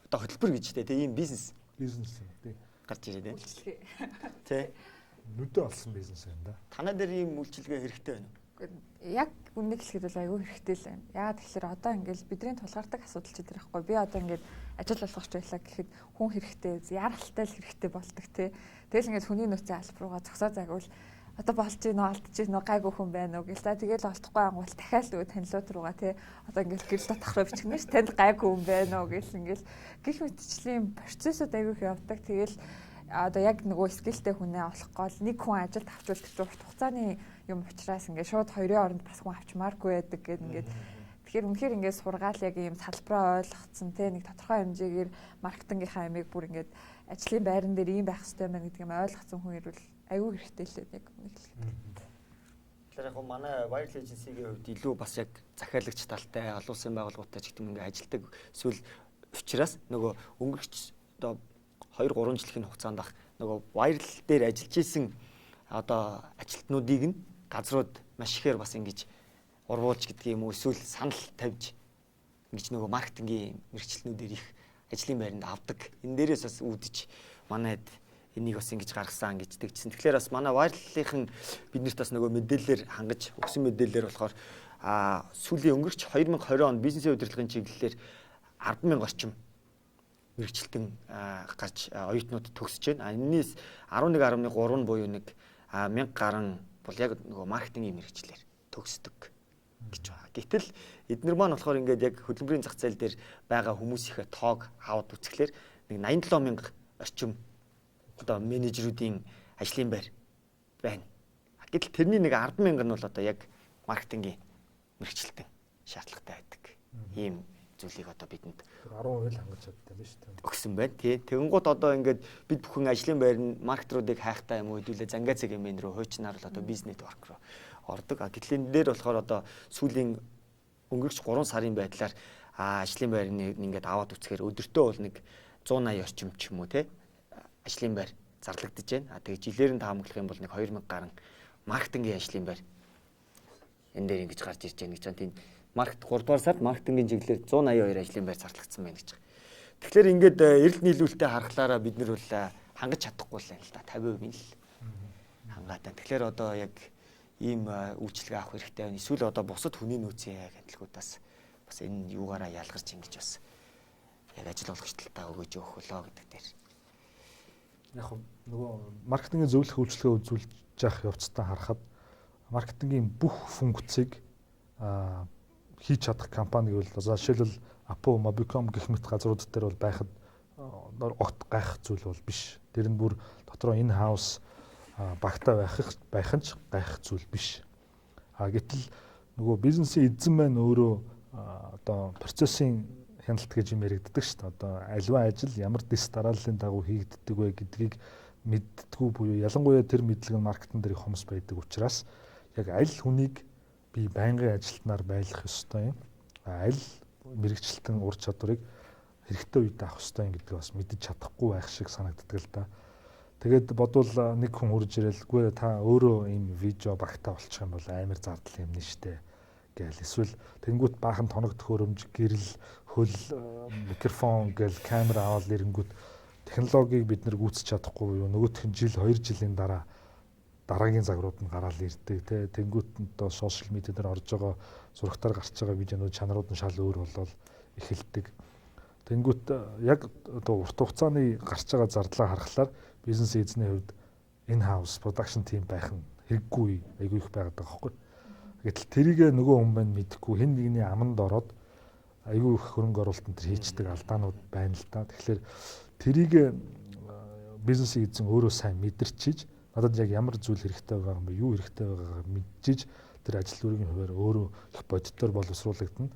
Одоо хөтөлбөр гэж дээ ийм бизнес юм тий. гарч ирээд байна. Үйлчлэгээ. Тий. Нүдэ олсон бизнес юм да. Танаа дээр ийм үйлчилгээ хэрэгтэй байна уу? Яг үннийг хэлэхэд бол айгүй хэрэгтэй л байна. Яагаад тэгэхээр одоо ингээл бидний тулгардаг асуудал ч идэрэхгүй. Би одоо ингээд ажил олгогч байлаа гэхэд хүн хэрэгтэй, яралтай л хэрэгтэй болдог те. Тэгэл ингээд хүний нөөцийн албар руугаа зогсоо загвал одоо болж гинөө алдж гинөө гайгүй хүн байна уу гэл та тэгэл олдохгүй ангуул дахиад нөгөө танилуд руугаа те. Одоо ингээд гэрэл дотохроо бичгнэ ш танд гайгүй хүн байна уу гэл ингээд гих мэтчлийн процессыг айгүй их явдаг. Тэгэл одоо яг нөгөө скиллтэй хүнээ олох гол нэг хүн ажилд авчвал тэр урт хугацааны юм учраас ингээд шууд хоёрын оронд бас хүн авчмааргүй байдаг гэдэг ингээд тэгэхээр үнэхээр ингээд сургаал яг ийм салбараа ойлгоцсон те нэг тодорхой хэмжээгээр маркетингийнхаа ямиг бүр ингээд ажлын байран дээр ийм байх хэрэгтэй байна гэдэг юм ойлгоцсон хүн ирвэл аюу хэрэгтэй л яг нэг хэлэхэд. Тэгэхээр яг манай viral agency-ийн хувьд илүү бас яг захиалагч талтай олон улсын байгууллагуудтай ч гэдэг юм ингээд ажилдаг эсвэл учраас нөгөө өнгөрч одоо 2-3 жилийн хугацаанд ах нөгөө viral дээр ажиллаж исэн одоо ажилтнуудыг нь газрууд маш ихээр бас ингэж урвуулж гэдэг юм уу эсвэл санал тавьж ингэж нөгөө маркетингийн мэргэжилтнүүдээр их ажлын байранд авдаг. Энэ дээрээс бас үүдэж манайд энийг бас ингэж гаргасан гэж тэгжсэн. Тэгэхээр бас манай viral-ийн биднэрт бас нөгөө мэдээлэлээр хангаж өгсөн мэдээлэлээр болохоор сүүлийн өнгөрч 2020 он бизнесийн удирдлагын чиглэлээр 10,000 орчим мэргэжилтэн гарч оюутнууд төгсөж байна. Энэс 11.3 нь буюу нэг 1000 гаруй бол яг нөгөө маркетингийн мэргэжлэр төгсдөг гэж байна. Гэтэл эдгээр маань болохоор ингээд яг хөдөлмөрийн зах зээл дээр байгаа хүмүүсийнхээ тоог аваад үзэхлээр нэг 87,000 орчим одоо менежерүүдийн ажлын байр байна. Гэтэл тэрний нэг 10,000 нь бол одоо яг маркетингийн мэргэжилтэн шаардлагатай байдаг. Ийм зүйлийг одоо бидэнд 10% хангаж чаддаг юм шүү дээ. Өгсөн байна. Тий. Тэгэнгუთ одоо ингээд бид бүхэн ажлын байр нь маркетруудыг хайхтаа юм уу хэдүүлээ зангаа цэгийн рүү хуучнаар л одоо бизнес нэтворк руу ордог. Гэтэл энэ дээр болохоор одоо сүүлийн өнгөрч 3 сарын байдлаар ажлын байрны ингээд аваад үцхээр өдөртөө бол нэг 180 орчим ч юм уу тий ажлын байр зарлагдаж байна. Тэгээ жилээр нь таамаглах юм бол нэг 2000 гаруй маркетингийн ажлын байр энэ дээр ингэж гарч ирж байна гэж байна. Тийм маркет 3 дугаар сард маркетингийн чиглэлээр 182 ажлын байр зарлагдсан байна гэж байна. Тэгэхээр ингээд эрэлт нийлүүлэлтэд харахлаараа бид нар бол хангаж чадахгүй л байна л да 50% нь л хангаатай. Тэгэхээр одоо яг ийм үйлчлэг авах хэрэгтэй байна. Эсвэл одоо бусад хүний нөөцийн агентлагуудаас бас энэ юугаараа ялгарч ингэж бас яг ажил олгогч талтаа өгөөж өгөх болоо гэдэг дээр. Яг нөгөө маркетингийн зөвлөх үйлчлэгээ үзүүлж явах явцдаа харахад маркетингийн бүх функцийг хийж чадах компани гэвэл за жишээлбэл Apo, Mobicom гэх мэт газрууд дээр бол байхад огт гайх зүйл бол биш. Тэр нь бүр дотроо энэ хаус багтаа байх нь ч гайх зүйл биш. Гэтэл нөгөө бизнесийн эзэн маань өөрөө одоо процессын хяналт гэж юм яригддаг шүү дээ. Одоо альва ажил ямар дэс дарааллын дагуу хийгддэг вэ гэдгийг мэддэггүй буюу ялангуяа тэр мэдлэг нь маркетинг дээр их хомс байдаг учраас яг аль хүнийг би байнгын ажилтнаар байлгах ёстой юм. Аль мэрэгчлэлтэн ур чадварыг хэрэгтэй үед авах ёстой юм гэдгийг бас мэдэж чадахгүй байх шиг санагддаг л да. Тэгээд бодвол нэг хүн хурж ирэлгүй та өөрөө ийм видео багтаа болчих юм бол амар зардал юм нэ штэ гээл эсвэл тэнгуут баахан тоног төхөөрөмж гэрэл хөл микрофон гээл камера аваад ирэнгүүт технологиг бид нэр гүйцэж чадахгүй юу? Нөгөөх нь жил 2 жилийн дараа дараагийн загварууд нь гараал ирдэг тий. Тэнгүүт нь одоо сошиал медиа дээр орж байгаа зурагтаар гарч байгаа видеонууд чанарууд нь шал өөр болол эхэлдэг. Тэнгүүт яг одоо урт хугацааны гарч байгаа зардлаа харахаар бизнес эзний хувьд in-house production team байх нь хэрэггүй айгүй их байгаад байгаа байхгүй. Гэтэл тэрийг нөгөө хүн маань мэдэхгүй хэн нэгний аманд ороод айгүй их хөрөнгө оруулалтанд тэр хийчдэг алдаанууд байна л да. Тэгэхээр тэрийг бизнес эзэн өөрөө сайн мэдэрчиж надад яг ямар зүйл хэрэгтэй байгаа юм бэ? Юу хэрэгтэй байгаагаа мэдчихэж тэр ажил үүргийн хувьар өөрөө их бодитоор боловсруулагдана.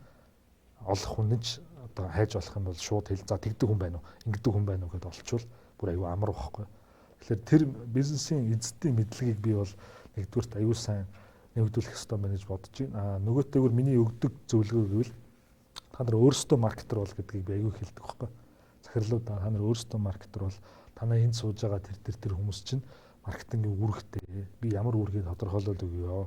Олох хүнэж одоо хайж болох юм бол шууд хэл за тэгдэг хүн байна уу? Ингэдэг хүн байна уу гэдээ олчвол бүр аюу амар байхгүй. Тэгэхээр тэр бизнесийн эзэдийн мэдлэгийг би бол нэгдүгürt аюу сайн нэгдүүлэх ёстой байна гэж бодож байна. Нөгөөтэйгөр миний өгдөг зөвлөгөө гэвэл та нар өөрсдөө маркетер бол гэдгийг би аюу хэлдэг байхгүй. Захирлууд та нар өөрсдөө маркетер бол танаа энд сууж байгаа тэр хүмүүс чинь маркетингийн үүрэгтэй. Би ямар үүргийг тодорхойлоод өгөө.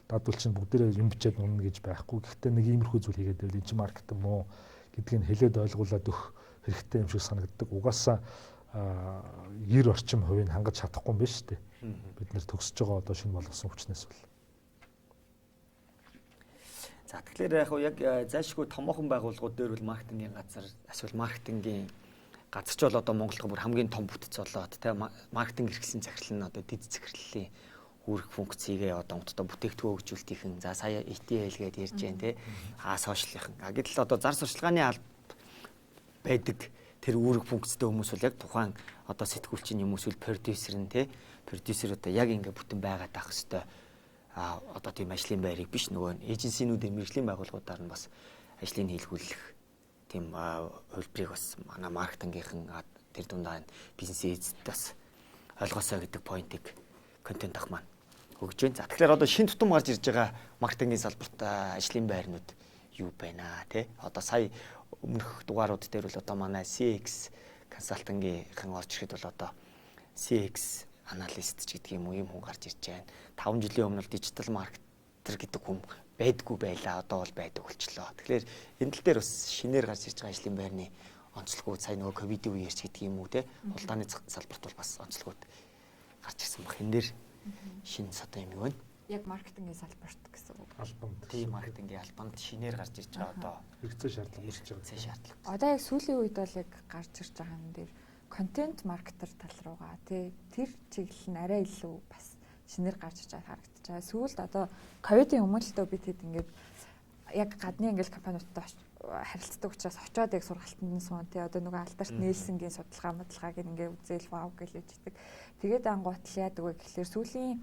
Дадвал чинь бүгдээрээ юм бичээд унна гэж байхгүй. Гэхдээ нэг иймэрхүү зүйл хийгээд байвал энэ чинь маркетинг муу гэдгийг хэлээд ойлгуулад өгөх хэрэгтэй юм шиг санагддаг. Угаасаа 90 орчим хувийг хангаж чадахгүй юм байна шүү дээ. Бид нэр төгсөж байгаа одоо шинэ болгосон хүчнээс бол. За тэгэхээр яг зайлшгүй томоохон байгууллагууд дээр бол маркетингийн газар эсвэл маркетингийн газар ч бол одоо Монголд бүр хамгийн том бүтц болоод тий маркетинг хэрэгслийн захирал нь одоо дэд захирлын үүрэг функцийгээ одоо онцтой бүтээгдэхүүн хөгжүүлэлтийн за сая ETL гээд ярьж байна тий сошиалын. Гэтэл одоо зар сурчлагын алба байдаг тэр үүрэг функцтэй хүмүүс бол яг тухайн одоо сэтгүүлчин юм эсвэл продюсер нь тий продюсер одоо яг ингэ бүтэн байгаад байх хэвээр одоо тийм ажлын байрыг биш нөгөө эйженсинүүдийн мэргэжлийн байгууллагуудаар нь бас ажлыг хийлгүүлэх тийм хөлбрийг бас манай маркетингийнхэн тэр дундаа бизнесийн эзэд бас ойлгосоо гэдэг поинтыг контент ах маань өгж байна. За тэгэхээр одоо шин тутам гарч ирж байгаа маркетингийн салбарт ажлын байрнууд юу байна те? Одоо сая өмнөх дугаарууд дээр бол одоо манай CX консалтингийнхэн орж ирэхэд бол одоо CX аналист ч гэдэг юм уу юм хүн гарч ирж байна. 5 жилийн өмнө дижитал маркетер гэдэг хүн байдгүй байлаа. Одоо бол байдаг болчлоо. Тэгэхээр энэ тал дээр бас шинээр гарч ирж байгаа ажлын байрны онцлогууд сая нөгөө ковидын үеэрч гэдэг юм уу те? Улдааны салбарт бол бас онцлогууд гарч ирсэн баг. Энэ дээр шинэ сата юм юу вэ? Яг маркетингийн салбарт гэсэн үг. Албанд. Тийм маркетингийн албанд шинээр гарч ирж байгаа одоо хэрэгцээ шаардлага үүсэж байгаа. хэрэгцээ шаардлага. Одоо яг сүүлийн үед бол яг гарч ирж байгаа юм дээр контент маркетер тал руугаа тий тэр чиглэл нь арай илүү бас шинээр гарч ирж байгаа харагдаж байгаа. Сүүлд одоо ковидын өмнө л дөө бид хэд ингээд яг гадны ингээл компаниудтай харилцдаг учраас очиод яг сургалтанд нь суун тий одоо нөгөө алдарт Нэлсингийн судалгаа гэх ингээд үзэл вау гэж хэлдэг. Тэгээд ангуут л яадаг вэ гэхэлэр сүүлийн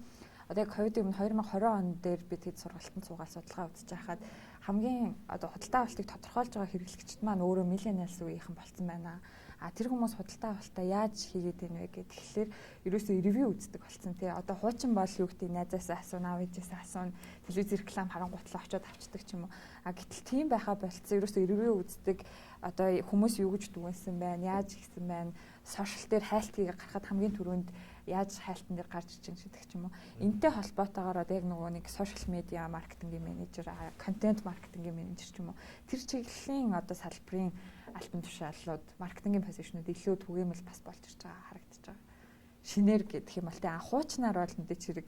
одоо яг ковидын өмнө 2020 он дээр бид хэд сургалтанд суугаад судалгаа үзэж байхад хамгийн одоо худалдаа авалтыг тодорхойлж байгаа хэрэглэгчид маань өөрөө миллениалс үеийнхэн болцсон байна. Тэр хүмүүс худалдаа авалтаа яаж хийгээд байна вэ гэдэг тэгэхээр ерөөсөө ревю үздэг болсон тий. Одоо хуучин бол юу гэдэг найзаасаа асуун, аав ээжээсээ асуун, телевиз реклам харангуутлаа очиод авчдаг ч юм уу. Гэтэл тийм байхаа болцсон ерөөсөө ревю үздэг. Одоо хүмүүс юу гэж дүгнсэн байна, яаж хийсэн байна, сошиал дээр хайлтгийг гаргахад хамгийн түрүүнд яаж хайлтан дээр гарч иж гэдэг ч юм уу. Энтэй холбоотойгоор одоо яг нөгөө нэг сошиал медиа маркетингийн менежер, контент маркетингийн менежер ч юм уу. Тэр чиглэлийн одоо салбарын альбан тушааллууд, маркетингийн позишнууд илүү түгээмэл бас болж ирж байгаа харагдаж байгаа. Шинээр гэх юм бол тэ хуучнаар бол мэдээч хэрэг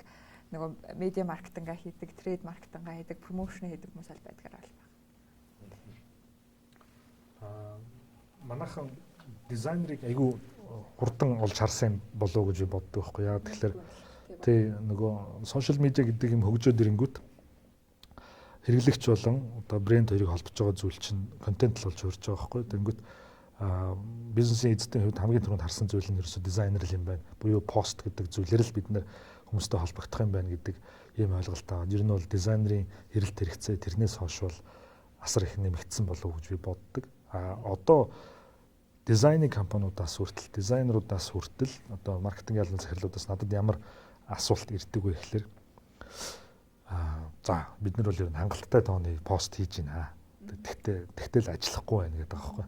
нөгөө медиа маркетинга хийдэг, трейд маркетинга хийдэг, промошн хийдэг хүмүүс аль байдгаар бол байна. Манайхан дизайнерыг айгүй хурдан олж харсан болов уу гэж боддог байхгүй яа. Тэгэхээр тий нөгөө сошиал медиа гэдэг юм хөгжөөд ирэнгүүт хэрэглэгч болон одоо брэнд хоёрыг холбож байгаа зүйл чинь контент л болж хурж байгаа байхгүй. Тэнгүүт бизнесийн эзэдийн хувьд хамгийн түрүүнд харсан зүйл нь ерөөсөө дизайнер л юм байна. Буюу пост гэдэг зүйлээр л бид нэр хүмүүстэй холбогдох юм байна гэдэг ийм ойлголт аваад ер нь бол дизайнерын эрэлт хэрэгцээ тэрнээс хойш бол асар их нэмэгдсэн болов уу гэж би боддог. Одоо дизайнинг компаниудаас хүртэл дизайнеруудаас хүртэл одоо маркетинг ялган захирлуудаас надад ямар асуулт ирдэг вэ гэхээр за бид нар бол ер нь хангалттай тооны пост хийж байна. Тэгтэл ажиллахгүй байна гэдэг байгаа байхгүй.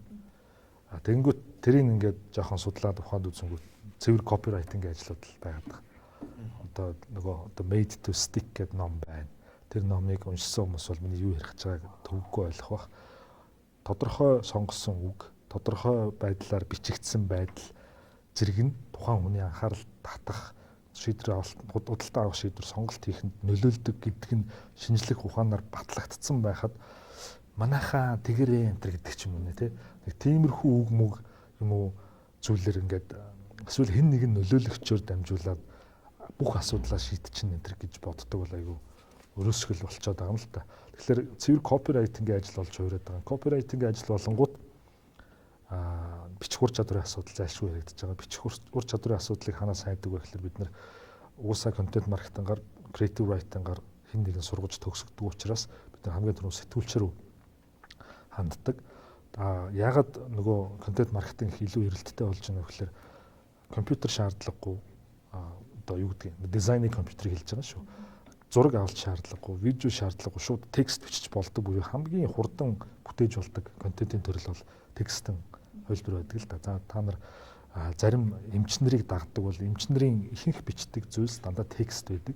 Тэгэнгүүт тэрийг ингээд жоохон судлаад ухаад үзэнгүүт цэвэр копирайтинг ажлууд л байгаад байгаа. Одоо нөгөө одоо made to stick гэдэг ном байна. Тэр номыг уншсан хүмүүс бол миний юу ярих гэж байгааг төвөггүй ойлгох бах. Тодорхой сонгосон үг, тодорхой байдлаар бичигдсэн байдал зэрэг нь тухайн хүний анхаарал татах, шийдвэр авалт, худалдаа авах шийдвэр сонголт хийхэд нөлөөлдөг гэдэг нь шинжлэх ухаанаар батлагдсан байхад манайхаа тэгэрээ энэ гэдэг ч юм уу нэ тий. Нэг тиймэрхүү үг мүг юм уу зүйлэр ингээд эсвэл хэн нэгэн нөлөөлөгчөөр дамжуулаад бүх асуудлаа шийдчихнэ энэ гэж боддог бол айгүй өрөөсгөл болчиход байгаа юм л та. Тэгэхээр цэвэр копирайтингийн ажил болж хувираад байгаа. Копирайтингийн ажил болонгууд бичих ур чадварын асуудал зайлшгүй яригдаж байгаа. Бичих ур чадварын асуудлыг ханаас хайдаг вэ гэхээр бид нар уусаа контент маркетингаар, креатив райтингаар хэн нэгэн сургаж төгсгдөг учраас бид нар хамгийн түрүү сэтгүүлчээр ханддаг. Яагаад нөгөө контент маркетинг илүү эрэлттэй болж байна вэ гэхээр компьютер шаардлагагүй одоо юу гэдгийг дизайны компьютерийг хэлж байгаа шүү. Зураг авалт шаардлагагүй, видео шаардлагагүй, шууд текст бичиж болдог буюу хамгийн хурдан бүтээж болдог контентын төрөл бол текстэн хөлбөр байдаг л да. За та нар зарим эмчнэрийг дагдаг бол эмчнэрийн ихэнх бичдэг зүйлс дандаа текст байдаг.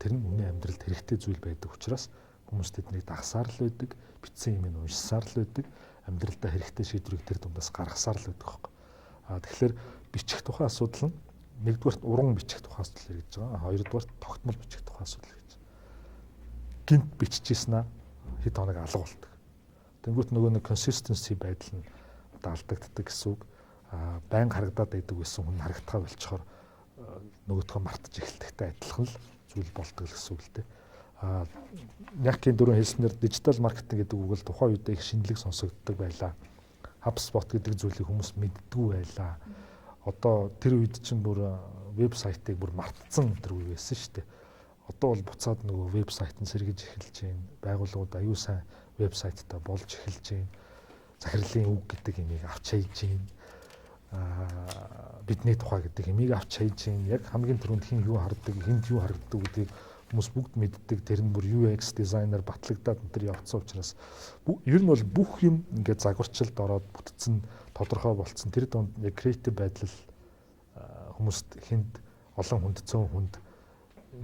Тэр нь хүний амьдралд хэрэгтэй зүйл байдаг учраас хүмүүс тэднийг дагсаар л байдаг, бичсэн юм нь уншсаар л байдаг, амьдралдаа хэрэгтэй шийдвэрийг тэр дундаас гаргасаар л байдаг хөөх. Тэгэхээр бичих тухай асуудал нь нэгдүгээрт уран бичих тухай асуудал гэж байгаа. Хоёрдугаарт тогтмол бичих тухай асуудал гэж. Гинт биччихсэн хэд хоног алга болдог. Тэнгүүт нөгөө нэг consistency байдал нь алдагддаг гэсэн үг. Байнга харагдаад байдаг байсан хүн харагдахаа болчихоор нөгөөдхөө мартаж эхэлдэгтэй адилхан л зүйл болдог гэсэн үг л дээ. Някийн дөрөв хэлснээр дижитал маркетинг гэдэг үг л тухайн үед их шинэлэг сонсогддог байлаа. HubSpot гэдэг зүйлийг хүмүүс мэддэггүй байлаа. Одоо тэр үед чинь бүр вебсайтыг бүр мартсан тэр үе байсан шүү дээ. Одоо бол буцаад нөгөө вебсайт нь сэргэж эхэлж байна. Байгууллагууд аюу сайн вебсайттай болж эхэлж байна. Захирлын үг гэдэг имийг авч хайж байна. Бидний тухай гэдэг имийг авч хайж байна. Яг хамгийн түрүүнд хэн юу харддаг, хэнд юу харагддаг гэдгийг хүмүүс бүгд мэддэг. Тэр нь бүр UX дизайнер батлагдаад энэ төр явцсан учраас ер нь бол бүх юм ингээд загварчлалд ороод бүтцэн тодорхой болцсон. Тэр донд яг креатив байдал хүмүүст хэнд олон хүнд цөөн хүнд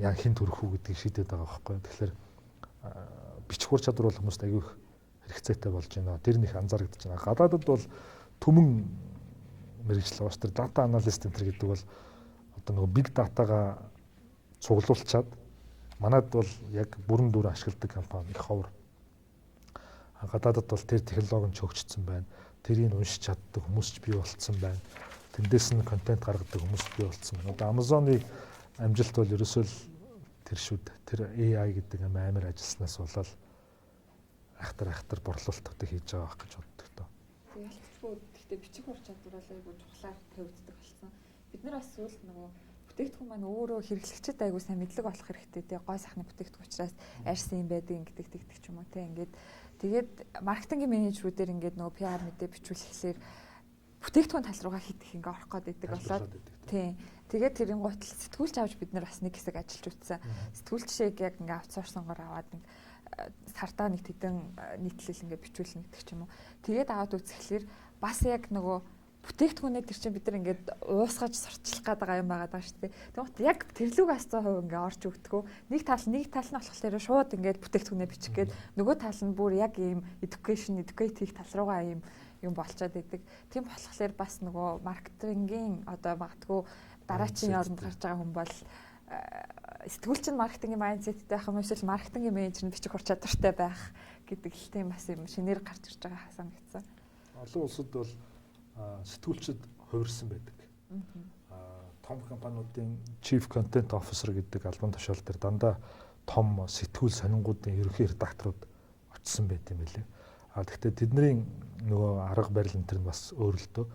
яг хэн төрөх үү гэдгийг шийдээд байгаа байхгүй. Тэгэхээр бичих ур чадвар бол хүмүүст аягүй хэрэгцээтэй болж байна. Тэр нэг анзаарэгдэж байна. Гадаадд бол түмэн мэргэжил уус тэр дата аналист энэ гэдэг бол одоо нөгөө биг датагаа цуглуулчаад манайд бол яг бүрэн дүр ашигладаг компани их ховор. Гадаадд бол тэр технологи нь хөгжсөн байна. Тэрийг уншиж чаддаг хүмүүс ч бий болцсон байна. Тэндээс нь контент гаргадаг хүмүүс бий болцсон байна. Одоо Amazon-ы амжилт бол ерөөсөө л тэр шүү дээ. Тэр AI гэдэг амар ажилласнаас болоод ахтар борлуулалтыг хийж байгаа байх гэж боддог тоо. Ялцгүй гэхдээ бичих ур чадвар бол айгүй чухлаар тавигддаг болсон. Бид нар бас сүүлд нөгөө бүтээгдэхүүн маань өөрөө хэрэглэгчид айгүй сайн мэдлэг болох хэрэгтэй тий. Гой сайхны бүтээгдэхүүн учраас арьсан юм байдаг гэдэг ч юм уу тий. Ингээд тэгээд маркетингийн менежерүүдээр ингээд нөгөө PR мэдээ бичүүлэхлээр бүтээгдэхүүн тал руугаа хит их ингээ орох гээд байдаг болоод тий. Тэгээд тэрийн гутал сэтгүүлч авч бид нар бас нэг хэсэг ажиллаж үтсэн. Сэтгүүлч шиг яг ингээ аутсорсонгоор аваад нэг сартаа нэг тэдэн нийтлэл ингээ бичүүлнэ гэдэг ч юм уу. Тэгээд аваад үзэхлээр бас яг нөгөө бүтээгдэхүүнээ тэр чинь бид нар ингээд уусгаж сурчлах гэдэг юм байгаа даа шүү дээ. Тэгмээ яг тэрлүүгээс 100% ингээ орж өгдөгөө. Нэг тал нь болохоор шууд ингээд бүтээгдэхүүнээ бичих гээд нөгөө тал нь бүр яг ийм educative тал руугаа ийм юм болцоод идэг. Тийм болохоор бас нөгөө маркетингийн одоо магадгүй дараачийн оронд гарч байгаа хүн бол сэтгүүлч нь маркетингийн майндсеттэй байх юм эсвэл маркетингийн менежер нь бичих ур чадвартай байх гэдэг л тийм бас юм шинээр гарч ирж байгаа санагдсан. Олон улсад бол сэтгүүлчид хувирсан байдаг. Том компаниудын Chief Content Officer гэдэг албан тушаал дээр дандаа том сэтгүүл сонингуудын ерөнхий редакторууд очсон байт юм билээ. Тэгэхдээ тэдний нөгөө арга барил энэ төр нь бас өөр л дөө.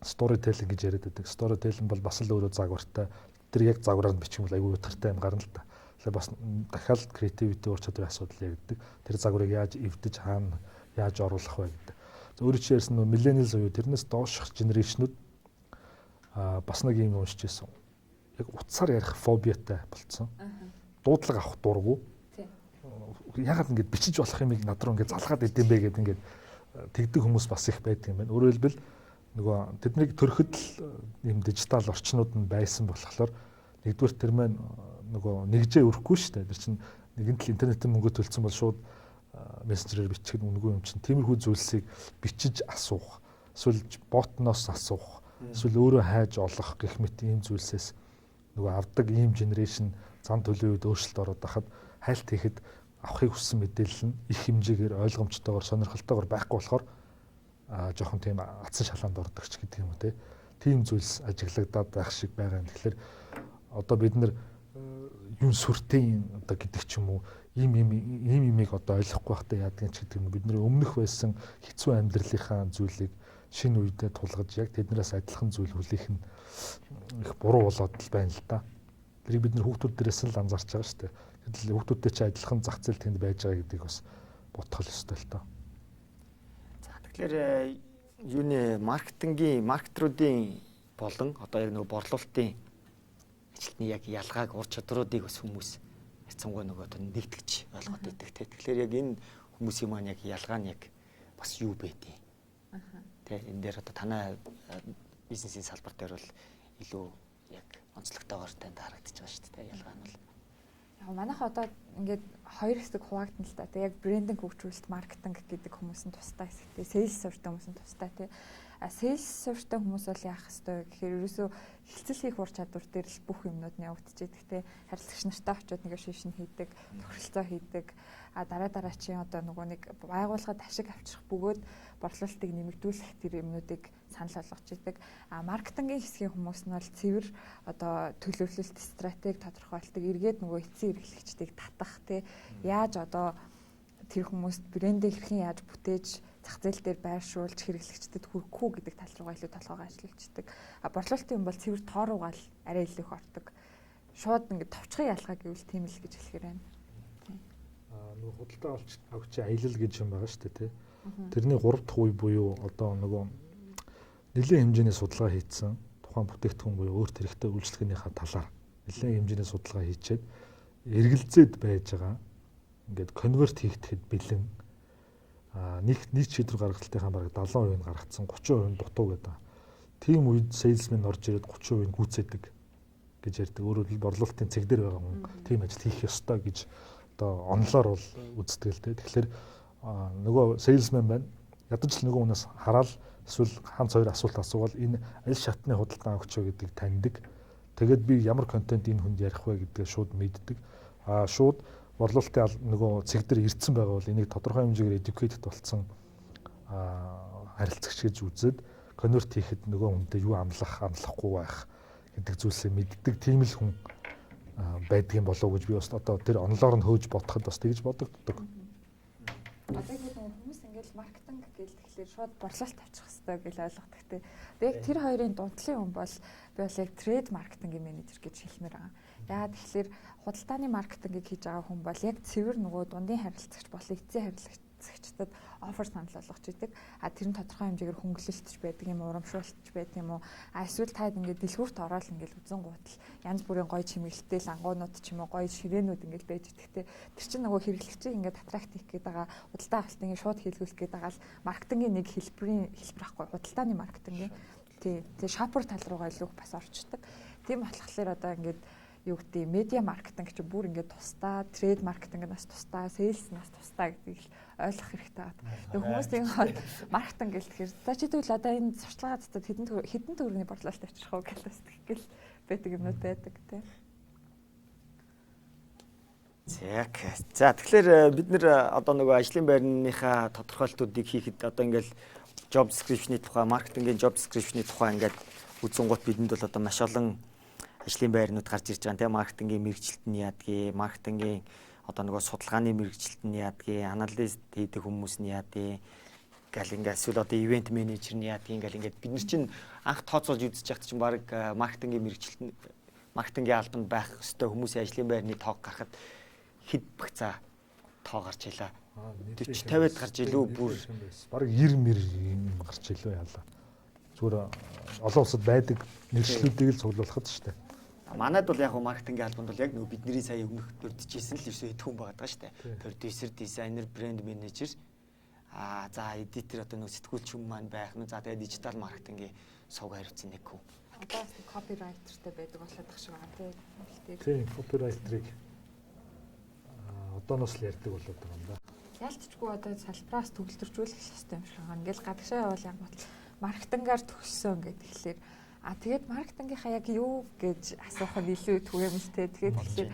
Storytelling гэж яриад байдаг. Storytelling бол бас л өөрөө загвартай. Тэр яг загвараар нь бичих юм бол айгүй утгартай юм гарна л та. Тэгэхээр бас дахиад creativity ур чадварын асуудал яригддаг. Тэр загварыг яаж эвдэж хаана яаж оруулах вэ гэдэг. Өөрөөр хэлбэл нөгөө millennials уу тэрнээс доошх генерашнууд бас нэг юм уншиж байсан. Яг утсаар ярих фобиатай болцсон. Дуудлага авах дурггүй. Ягаад ингэж бичиж болох юмыг над руу ингэж залгаад идэм бэ гэдэг ингэж тэгдэг хүмүүс бас их байдаг юм байна. Өөрөөр хэлбэл нөгөө тэднийг төрөхөд л юм дижитал орчнууд нь байсан болохоор нэгдүгээр тэр маань нөгөө нэгжээ өрөхгүй шүү дээ. Тэр чинь нэгэн тал интернетийн мөнгө төлсөн бол шууд мессенжерээр бичих үгүй юм чинь. Тиймэрхүү зүйлсийг бичиж асуух, эсвэл ботноос асуух, эсвэл өөрөө хайж олох гэх мэт ийм зүйлсээс нөгөө авдаг ийм генерашн зам төлөвөд өөрчлөлт ороод байхад хайлт хийхэд авахыг хүссэн мэдээлэл нь их хэмжээгээр ойлгомжтойгоор сонирхолтойгоор байхгүй болохоор жоохон тийм атсан шалаанд ордог ч гэдэг юм уу тийм зүйлс ажиглагдаад байх шиг байгаа юм. Тэгэхээр одоо бид нар юм сүртэй одоо гэдэг ч юм уу ийм имийг одоо ойлгохгүй байхдаа яадаг ч гэдэг нь бидний өмнөх байсан хэцүү амьдралынхаа зүйлийг шинэ үедээ тулгаж яг тэднээс адилхан зүйл хүлээх нь их буруу болоод л байна л да. Тэрийг бид нар хүүхдүүд дээрээс л анзаарч байгаа шүү дээ. Гэтэл хүүхдүүдтэй ч адилхан зах зээл тэнд байж байгаа гэдгийг бас бодох ёстой л тоо. За тэгэхээр юуны маркетруудын болон одоо яг нөгөө борлуулалтын ажилтны яг ялгааг ур чадруудыг бас хүмүүс ярьцангуй нөгөө нэгтгэж ойлгоод байдаг тийм. Тэгэхээр яг энэ хүмүүсийн маань яг ялгаа нь яг бас юу байдیں۔ Тэ энэ дээр одоо танай бизнесийн салбар дээр бол илүү яг онцлогтойгоор танд харагдаж байгаа шүү дээ ялгаа нь бол. Яг манайх одоо ингээд хоёр хэсэг хуваагдана л та. Тэг яг брендинг хөгжүүлэлт, маркетинг гэдэг хүмүүс нь тустай хэсэгтэй, сейлс суурьтай хүмүүс нь тустай тий. Сейлс суурьтай хүмүүс бол яах ёстой гэхээр ерөөсөө хилцэл хийх ур чадвар дээр л бүх юмнууд нь явагдчихэдэг тий. Харилцагч нартай очиод negotiation хийдэг, тохиролцоо хийдэг. Дараа чинь одоо нөгөө нэг байгууллагад ашиг авчрах бөгөөд борлуулалтыг нэмэгдүүлэх тэр юмнуудыг санал болгож идэг. Маркетингийн хэсгийн хүмүүс нь бол цэвэр одоо төлөвлөлт, стратеги тодорхойлдог, эргээд нөгөө эцсийн эрхлэгчдийг татах тий. Яаж одоо тэр хүмүүст брендийг хэрхэн яаж бүтээж зах зээл дээр байршуулж хэрэглэгчдэд хүргэх үү гэдэг тал руугаа илүү толгойгоо ажиллуулдаг. Борлуулалтын юм бол цэвэр тоо руугаа л арай илүү их ордог. Шууд ингээд товчхон ялгаа гэвэл тийм л гэж хэлэхээр байна. Нөгөө худалдаа авагчийн аялал гэж юм байгаа шүү дээ тий. Тэрний 3 дахь үе буюу одоо нөгөө нэлээд хэмжээний судалгаа хийцэн тухайн бүтээгдэхүүн буюу өөрт хэрэгтэй үйлчлэгнийхээ талаар нэлээд хэмжээний судалгаа хийчихэд эргэлзээд байж байгаа ингээд конверт хийгдэхэд бэлэн нийт шийдвэр гаргалтынхаа бараг 70% нь гаргацсан 30% нь дутуу гэдэг. Тийм үед сейлсмен орж ирээд 30% нь гүйцээдэг гэж ярьдаг. Өөрөөр хэлбэл борлуулалтын цэг дээр байгаа хүн тийм ажил хийх ёстой гэж одоо онлоор бол үздэг л дээ. Тэгэхээр нөгөө сейлсмен байна. Ядаж л нөгөө хүнээс хараад эсвэл ганц хоёр асуулт асуувал энэ аль шатны худалдан авагч вэ гэдгийг таньдаг. Тэгээд би ямар контент энэ хүнд ярих вэ гэдгээ шууд мэддэг. Шууд борлуулалтын нөгөө цэг дээр ирсэн байгаа бол энийг тодорхой хэмжээгээр educated болсон харилцагч гэж үзээд конверт хийхэд нөгөө хүнтэй юу амлахгүй байх гэдэг зүйлсээ мэддэг тийм л хүн байдгийн болов уу гэж би бас одоо тэр онлоор нь хөөж бодоход бас тэгж бодогддог. Одоо ингэ хүмүүс ингээл маркетинг гээл тэгэхээр шууд борлуулалт авчих хэрэгтэй гэж ойлгодог те. Яг тэр хоёрын дундлын хүн бол би бол яг трейд маркетингийн менежер гэж хэлмээр байгаа. Яагаад тэгэхээр худалдааны маркетингийг хийж байгаа хүн бол яг цэвэр нөгөө дундын харилцагч болон эцсийн харилцагчдад офер санал болгож идэг. Тэр нь тодорхой хэмжээгээр хөнгөлөлтч байдаг юм, урамшуултч байдаг юм уу? Эсвэл та ингээд дэлгүүрт ороод ингээд үзэн гутал янз бүрийн гоё чимэглэлтэй лангуунууд ч юм уу, гоё ширээнүүд ингээд байж идэгтэй. Тэр чинь нөгөө хэрэглэгчийг ингээд атракт хийх гээд байгаа, худалдаа авалтыг шууд хийлгүүлэх гээд байгаа л маркетингийн нэг хэлбэр ахгүй, худалдааны маркетингийн. Тий, шопер тал руугаа илүү бас орчдөг. Тийм болохоор одоо ингээд юу гэдэг медиа маркетинг чи бүр ингээд тусдаа, трейд маркетинг нас тусдаа, сейлс нас тусдаа гэдгийг ойлгох хэрэгтэй байна. Тэг хүмүүс тийм маркетинг гэлтэхээр за чи тэгвэл одоо энэ сурталчилгаа цэцэд хэдэн төгрөгийн борлуулалт авчрах уу гэлээс тэгэл байдаг юмнууд байдаг тийм. За тэгэхээр бид нэр одоо нөгөө ажлын байрныхаа тодорхойлтуудыг хийхэд одоо ингээд job description-ийн тухай, маркетингийн job description-ийн тухай ингээд үзэн гут бидэнд бол одоо маш олон ажлын байрнууд гарч ирж байгаа. Тэгээ маркетингийн мэргэжилт нь яадгийг, маркетингийн одоо нөгөө судалгааны мэргэжилт нь яадгийг, аналист хийдэг хүмүүс нь яадгийг, гал ингээд эсвэл одоо ивент менежер нь яадгийг гал ингээд бид нар чинь анх тооцоолж үзэж байхад чинь баг маркетингийн мэргэжилт нь маркетингийн албанд байх ёстой хүмүүсийн ажлын байрны тоог гарахад хэд багцаа тоо гарч илаа. 40-50-д гарч илүү бүр баг 90 гарч илүү яалаа. Зүгээр олон улсад байдаг нэршлүүдийг л цуглуулахад шүү дээ. Манайд бол яг нь маркетингийн албанд бол яг нөгөө бидний сая өмнөх дурдчихсэн л ерөөсөө хэдхэн байгаа даа шүү дээ. Продюсер, дизайнер, брэнд менежер, за эдитер одоо нөгөө сэтгүүлч хүмүүс маань байх нь. За тэгээ дижитал маркетингийн сувг хариуцсан нэг хүн. Одоо копирайтертэй байдаг болоод тах шиг байгаа тийм. Тийм, копирайтерыг одооноос л ярьдаг болоод байгаа юм да. Ялцчгүй одоо салбараас төгөлдржүүлэх хэрэгтэй юм шиг байгаа. Ингээл гадагшаа явал яг бол маркетингаар төгссөн гэдэг тэгэхээр тэгээд маркетингийнхаа яг юу гэж асуух нь илүү түгээмэлтэй. Тэгээд тэгэхээр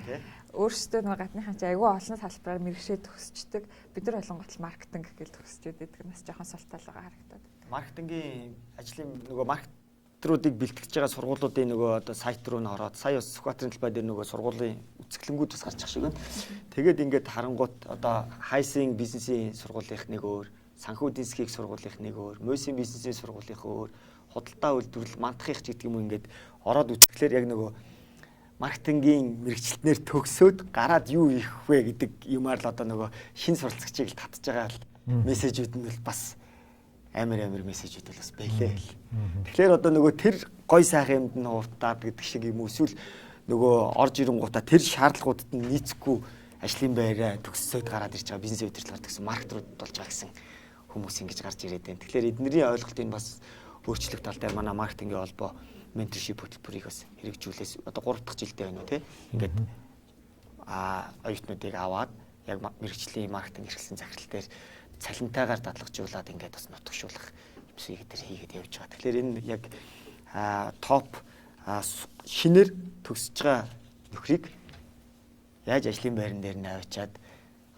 өөрсдөө нэг гадныхаа чи айгүй олон салбараар мэргэшээ төгсчдөг. Бид нар ойлгонгот маркетинг гэж төгсчээд байдаг. Нас жоохон султаалгаа харагдаад. Маркетингийн ажлын нөгөө маркетруудыг бэлтгэж байгаа сургуулиудын нөгөө одоо сайт руу н ороод сая бас Сүхбаатарын талбай дээр нөгөө сургуулийн үзэсгэлэнгүүд бас гарч ах шиг байна. Тэгээд ингээд харангуут одоо хайсing бизнесийн сургуулийнх нэг өөр, санхүү эдийн засгийн сургуулийнх нэг өөр, мөсийн бизнесийн сургуулийнх өөр, худалдаа үйлдвэрлэл мандахынх ч гэдэг юм ингээд ороод үзэхлээр яг нөгөө маркетингийн мэрэгчлэтнэр төгсөөд гараад юу их вэ гэдэг юмар л одоо нөгөө шинэ суралцагчийг л татж байгаа мессежүүд нь бол бас амар мессежүүд бол бас байлээ. Тэгэхээр одоо нөгөө тэр гой сайхан юмд нь хувтаад гэдэг шиг юм эсвэл нөгөө орж ирэнгуудаа тэр шаардлагуудад нь нийцэхгүй ажлын байраа төгссөд гараад ирж байгаа бизнес удирдлагаар төгсөн маркетрууд болж байгаа гэсэн хүмүүс ингэж гарч ирээд байна. Тэгэхээр эднэрийн ойлголтыг бас өөрчлөх тал дээр манай маркетингийн холбоо менторшип хөтөлбөрийг бас хэрэгжүүлээс одоо 3 дахь жилдээ байна уу те. Ингээд оюутнуудыг аваад яг мэрэгжлийн маркетинг хэрэглэсэн захирал дээр цалинтайгаар дадлагжуулаад ингээд бас нутагшуулах юмсыг дээр хийгээд явж байгаа. Тэгэхээр энэ яг топ шинээр төгсөж байгаа нөхрийг яаж ажлын байран дээр нь авчиад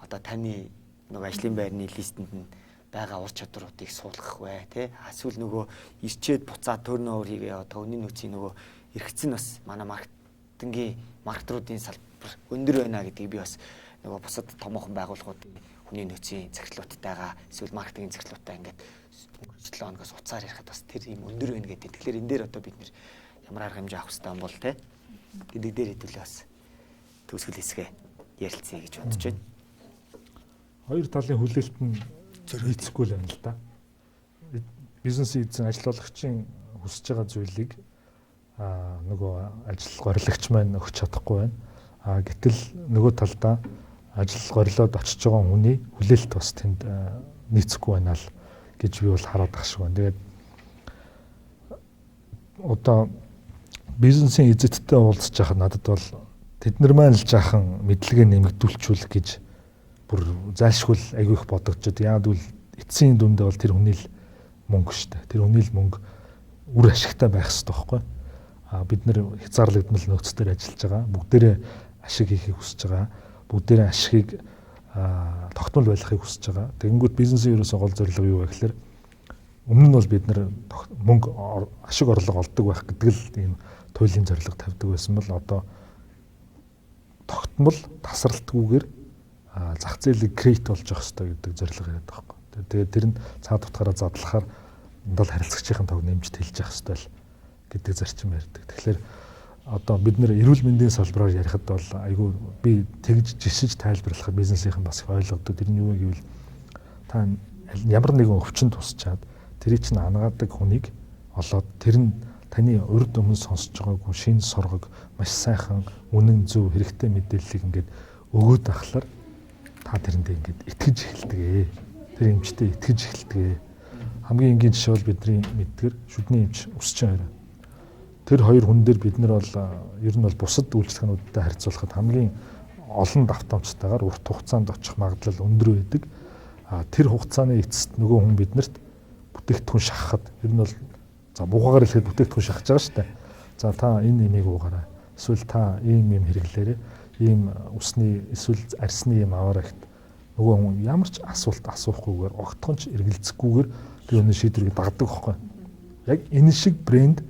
одоо таны нөгөө ажлын байрны листэнд нь байгаа ур чадваруудыг суулгах вэ тий. Эсвэл нөгөө ирчээд буцаад turnover хийгээ одоо үнийн нөөцийн нөгөө эргэцэн бас манай маркетингийн маркетруудын салбар өндөр байна гэдгийг би бас нөгөө бусад томоохон байгууллагуудын хүний нөөцийн захирлуудтайгаа эсвэл маркетингийн захирлуудтай ингээд 7 хоногоос уцаар ярихад бас тэр юм өндөр байна гэдэг. Тэгэхээр энэ дээр одоо бид нэр ямар арга хэмжээ авах хэрэгтэй юм бол тий гэдэг дээр хэдүүлээ бас төгсгөл хэсгээ ярилцъя гэж бодож байна. Хоёр талын хүлээлт нь хийцэхгүй л байна л да. Бизнесийн эзэн ажиллагчийн хүсэж байгаа зүйлийг нөгөө ажил горилагч маань өгч чадахгүй байна. Гэтэл нөгөө талдаа ажил горилоод очиж байгаа хүний хүлээлт бас тэнд нийцэхгүй байна л гэж би бол хараад ах шиг байна. Тэгээд одоо бизнесийн эзэдтэй уулзж байхад надад бол тэд нар маань л жаахан мэдлэгээ нэмэгдүүлчихүүл гэж бүр зайлшгүй айгүй их бодогдчод. Яагаад гэвэл эцсийн дүндээ бол тэр хүний л мөнгө шүү дээ. Тэр хүний л мөнгө үр ашигтай байх хэрэгтэй байхгүй. Бид нэр хязгаарлагдмал нөөцдөр ажиллаж байгаа. Бүгдээрээ ашиг хийхийг хүсэж байгаа. Бүгдээрээ ашигыг тогтмол байлгахыг хүсэж байгаа. Тэгэнгүүт бизнесийн ерөөсөө гол зорилго юу вэ гэхээр өмнө нь бол бид нэр мөнгө ашиг орлого олдог байх гэдэг л ийм туйлын зорилго тавьдаг байсан бол одоо тогтмол тасралтгүйгээр зах зээлийг креат болж явах хэрэгтэй гэдэг зорилго яриад байгаа байхгүй. Тэгээд тэр нь цаад утгаараа задлахаар дандаа харилцагчийн тог нэмж тэлж явах хэрэгтэй л гэдэг зарчим ярьдаг. Тэгэхээр одоо бид нэр эрүүл мэндийн салбараар ярихад бол айгүй би тэгж жишиж тайлбарлахад бизнесийнхэн бас их ойлгодог. Тэр нь юу вэ гэвэл та ямар нэгэн өвчин тусчаад тэрийг чинь ангаадаг хүнийг олоод тэр нь таны урд өмнө сонсож байгаагүй шинэ сургаг маш сайхан үнэн зөв хэрэгтэй мэдээллийг ингээд өгөөд ахлаар та тэрэндээ ингээд итгэж эхэлдэг. Тэр эмчтэй итгэж эхэлдэг. Хамгийн энгийн жишээ бол бидний мэддгэр шүдний эмч өсч байгаа. Тэр хоёр хүн дээр бид нар бол ер нь бол бусад үйлчлэгчнүүдтэй харьцуулахад хамгийн олон давтамжтайгаар урт хугацаанд очих магадлал өндөр байдаг. Тэр хугацааны эцэст нөгөө хүн биднэрт бүтээгдэхүүн шахахад ер нь бол за бугаагаар хэлэхэд бүтээгдэхүүн шахаж байгаа шүү дээ. За та энэ имийг уугаарай. Эсвэл та ийм юм хэрэглээрэй. Ийм усны эсвэл арсны юм аваарай гэхэд нөгөө хүн ямар ч асуулт асуухгүйгээр огтхонч эргэлзэхгүйгээр тэр өнөө шийдвэрийг дагдаг байхгүй. Яг энэ шиг брэнд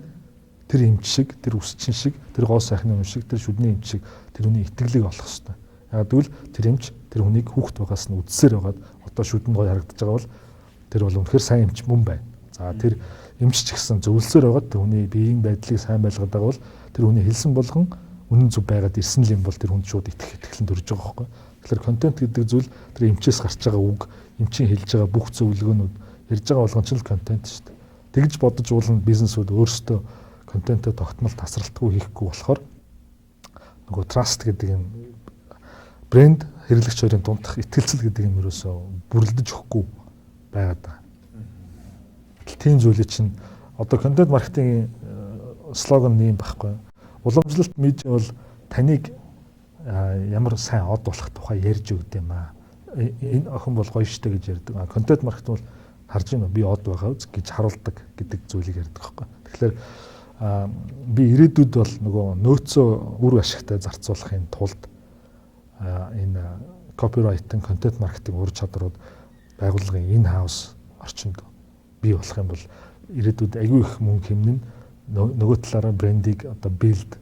тэр эмч шиг, тэр үсчин шиг, тэр гоо сайхны хүн шиг, тэр шүдний эмч шиг тэр хүний итгэлийг олох хэрэгтэй. Яг тэгвэл тэр эмч тэр хүнийг хүүхд байгаас нь үдсээр байгаад одоо шүдэнд гоё харагдаж байгаа бол тэр бол үнэхээр сайн эмч мөн байна. За тэр эмч ч гэсэн зөвлөсөөр байгаад тэр хүний биеийн байдлыг сайн байлгаад байгаа бол тэр хүний хэлсэн болгон үнэн зөв байгаад ирсэн л юм бол тэр хүнд шууд итгэлэн төрж байгаа байхгүй. Тэгэхээр контент гэдэг зүйл тэр эмчээс гарч байгаа үг, эмчийн хэлж байгаа бүх зөвлөгөөнүүд ярьж байгаа болгон ч л контент шүү дээ. Тэгж бодож уулын бизнесүүд өөрсдөө контентоо тогтмол тасралтгүй хийхгүй болохоор нөгөө trust гэдэг юм брэнд хэрэглэгч хоёрын дундах итгэлцэл гэдэг юм ерөөсөө бүрлдэж өгөхгүй байгаад байгаа. Тийм зүйлийг чинь одоо контент маркетингийн слоган нэм байхгүй. Уламжлалт медиа бол таныг ямар сайн од болох тухай ярьж өгд юм аа. Энэ охин бол гоё штэ гэж ярьдаг. Контент маркетинг бол харж байна уу би од байгаа үз гэж харуулдаг гэдэг зүйлийг ярьдаг байхгүй. Тэгэхээр би ирээдүйд бол нөгөө нөөцөө үр ашигтай зарцуулахын тулд энэ копирайтинг, контент маркетинг ур чадрууд байгууллагын ин хаус орчинд бий болох юм бол ирээдүйд аюу их мөнгө хэмнэн нөгөө талаараа брендийг одоо билд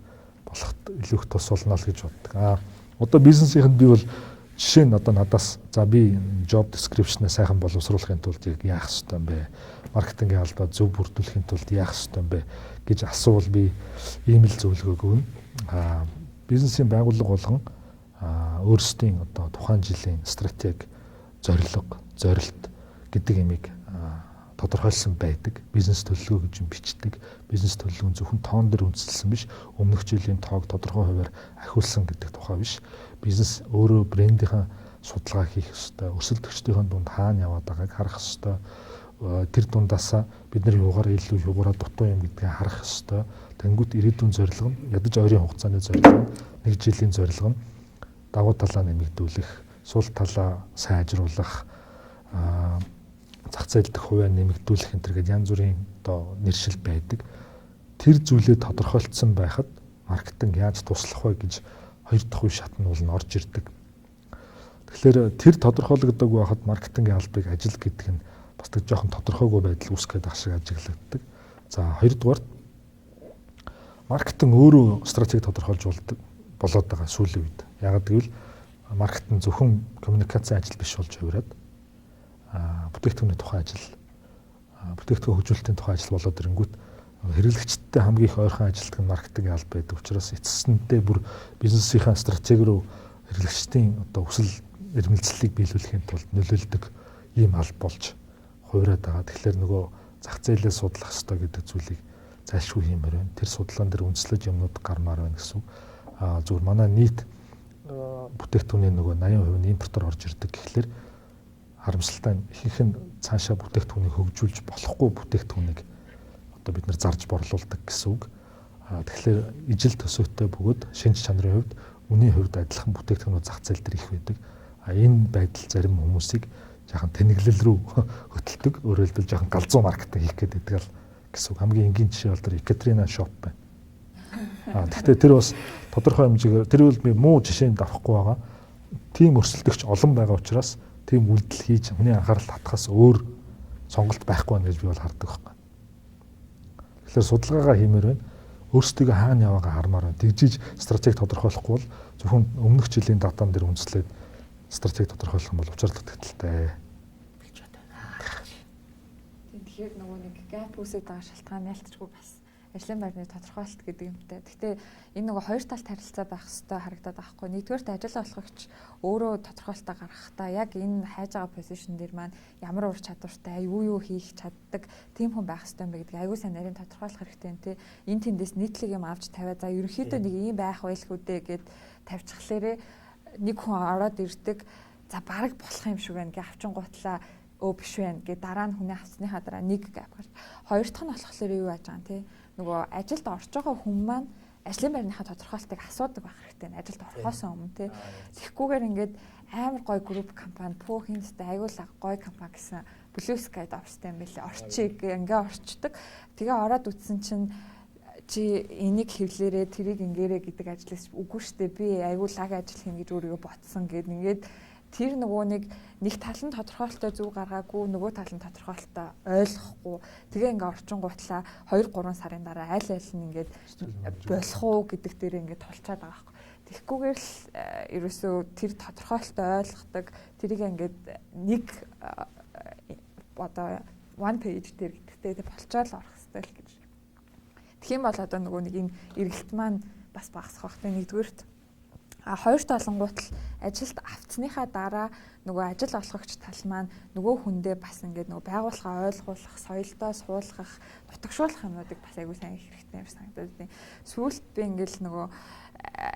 болоход илүү их тус болно л гэж боддог. Одоо бизнесийнхэнд би бол жишээ нь одоо надаас за би job description-аа сайхан боловсруулахын тулд яах ёстой юм бэ? Маркетингийн албаа зөв бүрдүүлэхийн тулд яах ёстой юм бэ гэж асуувал би ийм л зөвлөгөөг өгнө. Бизнесийн байгууллага болгон өөрсдийн одоо тухайн жилийн стратеги, зорилго, зорилт гэдэг ямиг тодорхойлсон байдаг. Бизнес төлөвлөгөө гэж бичдэг. Бизнес төлөвлөгөө зөвхөн тоон дээр үндэслэсэн биш, өмнөх жилийн тоог тодорхой хуваар ахиулсан гэдэг тухай биш. Бизнес өөрөө брендийнхаа судалгаа хийх ёстой. Өрсөлдөгчдийн дунд хаана яваад байгааг харах ёстой. Тэр дундаасаа бид нар юугаар илүү юугаараа дутуу юм гэдгийг харах ёстой. Тэнгүүд ирээдүйн зорилго нь ядаж ойрын хугацааны зорилго нь, нэг жилийн зорилго нь давуу талаа нэмэгдүүлэх, сул талаа сайжруулах, зах зээл дэх хувиа нэмэгдүүлэх энэ төргээд янз бүрийн одоо нэршил байдаг. Тэр зүйлээ тодорхойлцсон байхад маркетинг яаж туслах вэ гэж хоёр дахь үе шатнд бол орж ирдэг. Тэгэхээр тэр тодорхойлогддог байхад маркетингийн албыг ажил гэдэг нь бас тэг жоохон тодорхойгүй байдал үүсгээд ах шиг ажиглагддаг. За хоёрдугаар маркетинг өөрөө стратеги тодорхойлж болоод байгаа сүүлийн үед. Яг гэвэл маркетинг зөвхөн коммуникацийн ажил биш болж хувираад бүтээгдэхүүний тухай ажил, бүтээгдэхүүн хөгжүүлэлтийн тухай ажил болоод ирэнгүүт хэрэглэгчдтэй хамгийн их ойрхон ажилтдаг нь маркетингийн алба байдаг. Учраас эцэстээ бүр бизнесийнхаа стратеги руу хэрэглэгчдийн одоо хүсэл эрмэлзлийг биелүүлэхийн тулд нөлөөлдөг ийм алба болж хувираад байгаа. Тэгэхээр нөгөө зах зээлээ судлах ёстой гэдэг зүйлийг зайлшгүй хиймээр байна. Тэр судалгаан дээр үндэслэж юмнууд гармаар байна гэсэн. Зүгээр манай нийт бүтээгдэхүүний нөгөө 80% нь импортоор орж ирдэг гэхлээр харамсалтай ихэнх нь цаашаа бүтээгдэхүүнийг хөгжүүлж болохгүй бүтээгдэхүүнийг одоо бид нар зарж борлуулдаг гэсэн үг. Тэгэхээр ижил төсөөтэй бөгөөд шинж чанарын хувьд үнийн хувьд адилхан бүтээгдэхүүнүүд зах зээл дээр их байдаг. Энэ байдал зарим хүмүүсийг жоохон тэнэглэл рүү хөтэлдэг. Өөрөөр хэлбэл жоохон галзуу маркетинг хийх гэдэг л гэсэн үг. Хамгийн энгийн жишээ бол тэр Екатерина шоп байна. Гэхдээ тэр бас тодорхой хэмжээгээр тэр үл би муу жишээнд авахгүй байгаа. Тим өрсөлдөгч олон байгаа учраас тийм үйлдэл хийж хүний анхаарал татхаас өөр сонголт байхгүй байна гэж би бол хардаг байхгүй. Тэгэхээр судалгаагаа хиймээр байна. Өөрсдөө хаана яваагаа хармаар байна. Тэгжиж стратеги тодорхойлохгүй бол зөвхөн өмнөх жилийн датан дээр үндэслээд стратеги тодорхойлох юм бол учирлах тэтэлтэй. Тэгэхээр нөгөө нэг гэп үүсэж байгаа шалтгаан ялцчгүй бас ажлын байрны тодорхойлолт гэдэг юмтай. Гэхдээ энэ нөгөө хоёр талт харилцаа байх хэрэгтэй харагдаад байгаа хгүй. Нэгдүгээрт ажил олгогч өөрөө тодорхойлолтоо гаргахтаа яг энэ хайж байгаа позишн дээр маань ямар ур чадвартай, юу хийх чаддаг тийм хүн байх хэрэгтэй юм бэ гэдэг аягүй сайн нарийн тодорхойлох хэрэгтэй юм тий. Энэ тэндээс нийтлэг юм авч тавиа. За ерөнхийдөө нэг юм байх байлгүй дээ гэд тавьчихлаарэ нэг хүн ороод ирдэг. За бараг болох юм шиг байна гэ авчингуутлаа биш байна гэ дараа нь хүний авсныхаа дараа нэг гэв гарч. Хоёр дахь нь болохоор юу яаж байгаа тий. Нөгөө ажилд орж байгаа хүн маань ажлын байрныхаа тодорхойлтыг асуудаг байх хэрэгтэй. Ажилд орохоос өмнө тий. Тэгэхгүйгээр ингээд амар гой групп компани пүүх юмстай аягуулаа гой компани гэсэн Blue Sky-д орстой юм байлээ. Орчиг ингээ орчдөг. Тэгээ ороод үтсэн чинь чи энийг хэвлээрээ тэрийг ингээрээ гэдэг ажлаас үгүй штэ би аягуулаг ажил хийнэ гэж өөрийгөө ботсон гэд ингээд тэр нөгөө нэг тал нь тодорхойлолтоо зөв гаргаагүй нөгөө тал нь тодорхойлолтоо ойлгохгүй тэгээ ингээ орчингуутлаа 2-3 сарын дараа аль нь ингээд болох уу гэдэг дээр ингээ тулчаад байгаа байхгүй. Тэгэхгүйгээр л ерөөсөө тэр тодорхойлолтоо ойлгодог тэрийг ингээд нэг одоо one page дээр гэдэгтэй болчоод орох хэрэгтэй л гэж. Тэгэх юм бол одоо нөгөө нэг энэ эргэлт маань бас багасах хэрэгтэй нэгдүгээрт хоёр талангуутал ажилд авцсныхаа дараа нөгөө ажил олгогч тал маань нөгөө хүндээ бас ингээд нөгөө байгууллага ойлгуулах, соёлдоо суулгах, нутагшуулах юмнуудыг бас аягүй сайн хэрэгтэй юм санагдаад байна. Сүүлд би ингээд нөгөө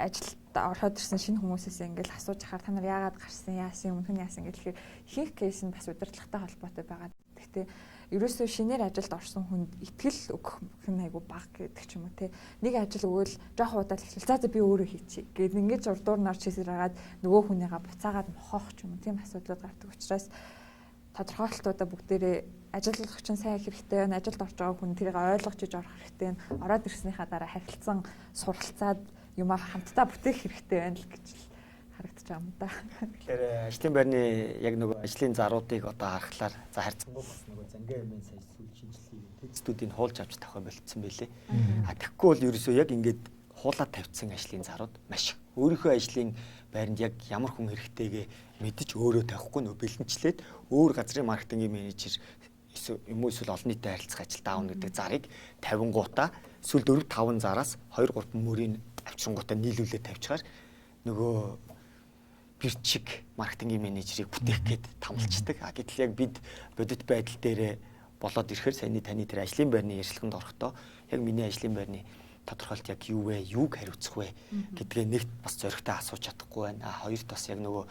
ажилд ороод ирсэн шинэ хүмүүсээс ингээд асууж хахаар та нар яагаад гарсан, яасан, өмнө нь яасан гэхэлэр ихэнх кейс нь бас удирдлагатай холбоотой байгаа. Гэхдээ ерөөсөө шинээр ажилд орсон хүнд итгэл өгөх юм айгу баг гэдэг ч юм уу те. Нэг ажил өгөөл жоох удаа л хэлчихэл за би өөрөө хийчихье гэд ингэж урдуур нарч хийсээр хагаад нөгөө хүнийгаа буцаагаад мохоох ч юм уу тийм асуудлууд гардаг учраас тодорхойлолтуудаа бүгдээрээ ажил олгогч нь сайн хэрэгтэй байна. Ажилд орж байгаа хүн тэрийг ойлгож иж орох хэрэгтэй байна. Ороод ирснийхаа дараа харилцан суралцаад юмаа хамтдаа бүтээх хэрэгтэй байна л гэж харагдаж байгаа юм да. Тэгэхээр ажлын байрны яг нөгөө ажлын заруудыг одоо харахаар за харьцан бол бас нөгөө зангаа юмын сая сүүл шинжилгээг текстүүдийг хуулж авч тавих болцсон байлээ. Тэгэхгүй бол ерөөсөө яг ингээд хуулаад тавьсан ажлын зарууд маш өөрийнхөө ажлын байранд яг ямар хүн хэрэгтэйгээ мэдж өөрөө тавихгүй нөө бэлэнчлээд өөр газрын маркетингийн менежер эсвэл олон нийтэд харилцах ажилд аавна гэдэг зарыг 50 гутаа эсвэл 4-5 зараас 2-3 мөрийг авчирнгуудаа нийлүүлээд тавьчихаар нөгөө бирчиг маркетингийн менежерийг бүтээх гээд тамлцдаг. Гэтэл яг бид бодит байдал дээр болоод ирэхээр саяны таны тэр ажлын байрны ярилцлаганд орохдоо яг миний ажлын байрны тодорхойлт яг юу вэ? Юуг хариуцах вэ гэдгээ нэгт бас зөрөгтэй асууж чадахгүй байна. Хоёрт бас яг нөгөө